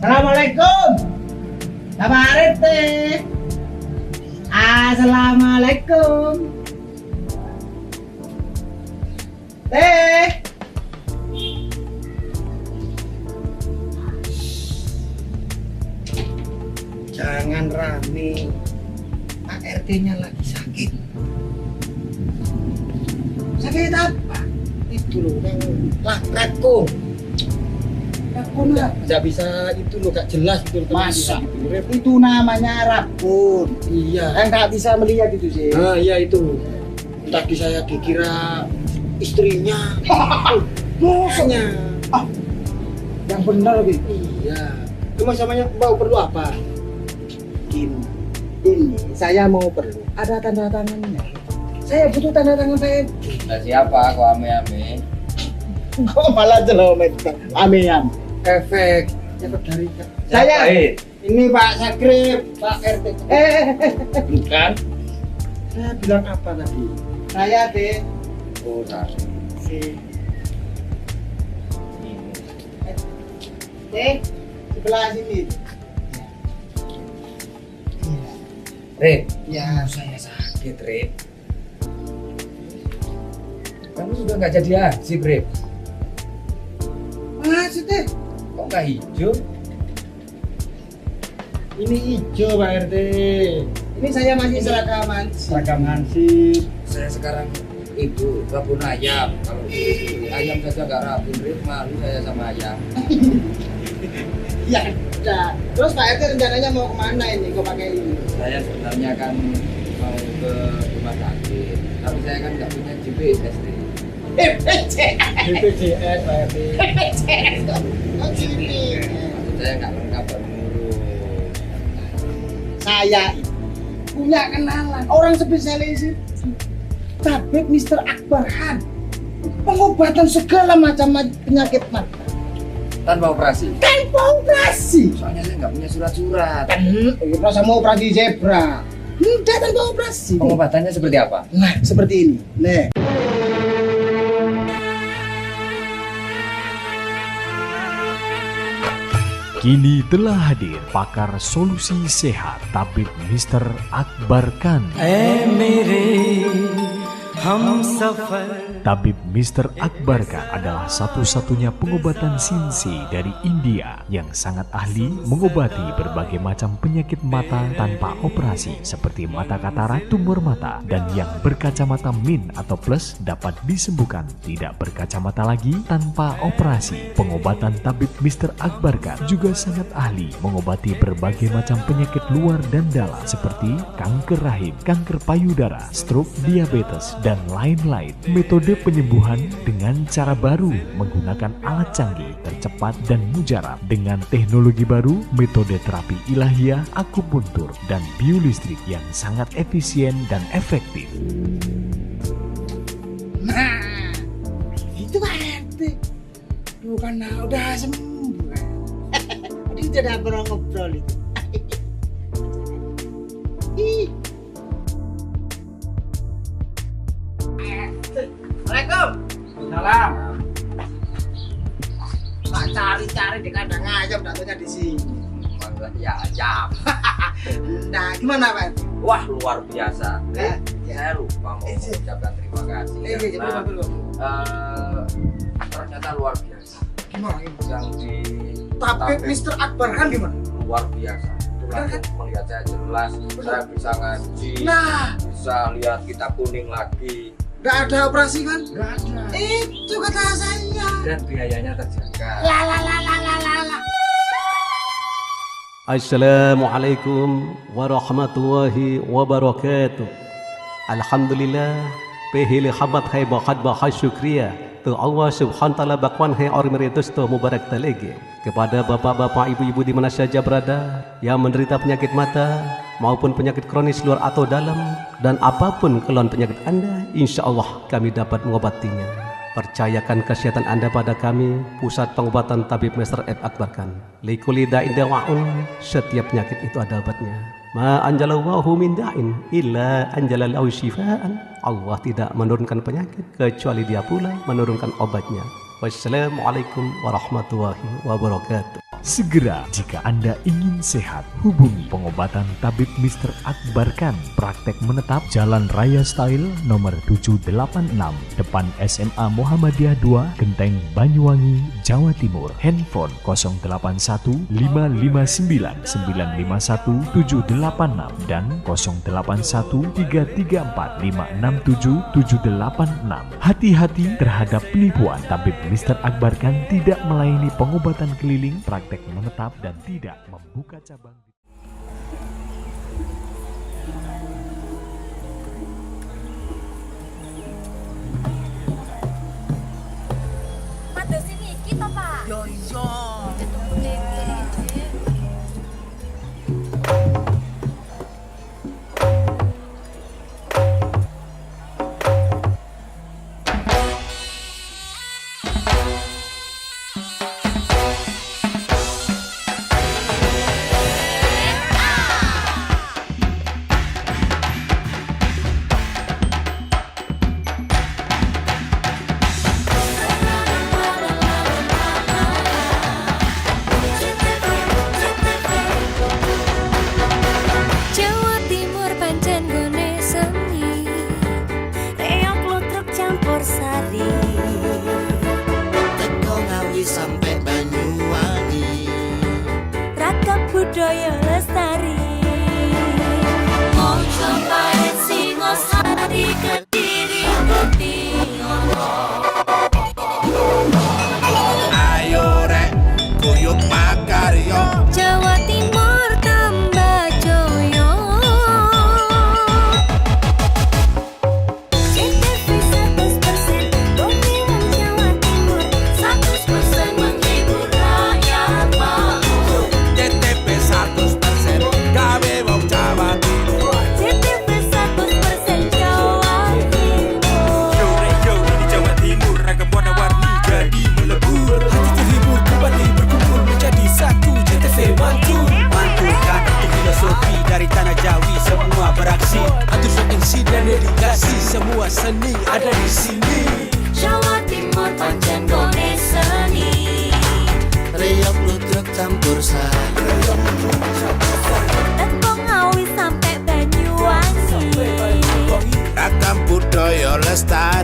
Assalamualaikum. Kabar teh. Assalamualaikum. Teh. Jangan rame. Pak RT-nya lagi sakit. Sakit apa? Itu loh yang lakratku. Rakun lah, nggak bisa itu loh, gak jelas itu. Masa? Itu namanya rakun. Iya. Kan nggak bisa melihat itu sih. Ah iya itu. Tadi saya dikira istrinya. Makanya. Yang benar gitu. Iya. Cuma samanya mau perlu apa? Ini saya mau perlu. Ada tanda tangannya. Saya butuh tanda tangan saya. Nah, siapa kok ame-ame? Kok malah jelomet ame-ame? Efek dari saya. Ini Pak Sakrip, Pak RT. Bukan. Saya bilang apa tadi? Saya deh. Oh, si. Sebelah sini. Rip. Ya, saya sakit, Rip. Kamu sudah nggak jadi haji, Rip. Maksudnya? Kok nggak hijau? Ini hijau Pak RT. Ini saya masih seragam hansip. Saya sekarang itu kebun ayam. Kalau ayam saja nggak rabun, Rip, malu saya sama ayam. Ya udah. Terus Pak RT rencananya mau kemana ini? Kok pakai ini? Saya sebenarnya kan mau ke rumah sakit, tapi saya kan nggak punya GPS. BPJS Pak RT. Oh gini. Maksud saya nggak lengkap dan ngurus. Saya punya kenalan orang spesialis itu. Tabib Mr. Akbar Han. Pengobatan segala macam penyakit mata. Tanpa operasi? Tanpa operasi. Soalnya saya nggak punya surat-surat. Masa mau operasi zebra? Enggak, tanpa operasi. Pengobatannya seperti apa? Nah, seperti ini. Nih. Kini telah hadir pakar solusi sehat, Tabib Mr. Akbar Khan. Tabib Mr. Akbar Khan adalah satu-satunya pengobatan Sinsi dari India yang sangat ahli mengobati berbagai macam penyakit mata tanpa operasi seperti mata katarak, tumor mata, dan yang berkacamata min atau plus dapat disembuhkan tidak berkacamata lagi tanpa operasi. Pengobatan Tabib Mr. Akbar Khan juga sangat ahli mengobati berbagai macam penyakit luar dan dalam seperti kanker rahim, kanker payudara, stroke, diabetes, dan lain-lain. Metode penyembuhan dengan cara baru menggunakan alat canggih, tercepat dan mujarab dengan teknologi baru, metode terapi ilahiyah, akupuntur, dan biolistrik yang sangat efisien dan efektif. Nah, itu Pak RT. Bukan udah sembuh. Ini tidak pernah ngobrol itu. Assalamualaikum. Salam. Tak cari-cari di kandang ayam, datangnya di sini. Ya ayam. Nah, gimana Pak? Wah, luar biasa. Saya lupa mau mengucapkan terima kasih ternyata luar biasa. Gimana? Yang di Tabib Mr. Akbar Khan gimana? Luar biasa. Melihat saya jelas, saya bisa ngaji, bisa lihat kitab kuning lagi. Gak ada operasi kan? Gak ada. Itu kata saya. Dan biayanya terjaga. Assalamualaikum warahmatullahi wabarakatuh. Alhamdulillah, pehili khabat hai bahat bahas syukriya. Tu Allah subhanahu wa ta'ala bakwan hai ormeritus tu mubarak talege. Kepada bapak-bapak, ibu-ibu di mana saja berada yang menderita penyakit mata maupun penyakit kronis luar atau dalam, dan apapun keluhan penyakit Anda, insya Allah kami dapat mengobatinya. Percayakan kesehatan Anda pada kami, Pusat Pengobatan Tabib Mr. Akbar Khan. Likuli da'in dawa'un, setiap penyakit itu ada obatnya. Ma anjalallahu min da'in illa anjalalahu syifaan. Allah tidak menurunkan penyakit kecuali Dia pula menurunkan obatnya. Wassalamualaikum warahmatullahi wabarakatuh. Segera jika Anda ingin sehat, hubungi pengobatan Tabib Mr. Akbar Khan. Praktek menetap Jalan Raya Style nomor 786, depan SMA Muhammadiyah 2, Genteng, Banyuwangi, Jawa Timur. Handphone 081 559 951 786 dan 081 334 567 786. Hati-hati terhadap penipuan. Tabib Mr. Akbar Khan tidak melayani pengobatan keliling, praktek menetap, dan tidak membuka cabang. Pada sini kita Pak. Yo iya. Teko Ngawi sampai Banyuwangi. Ragam budaya lestari.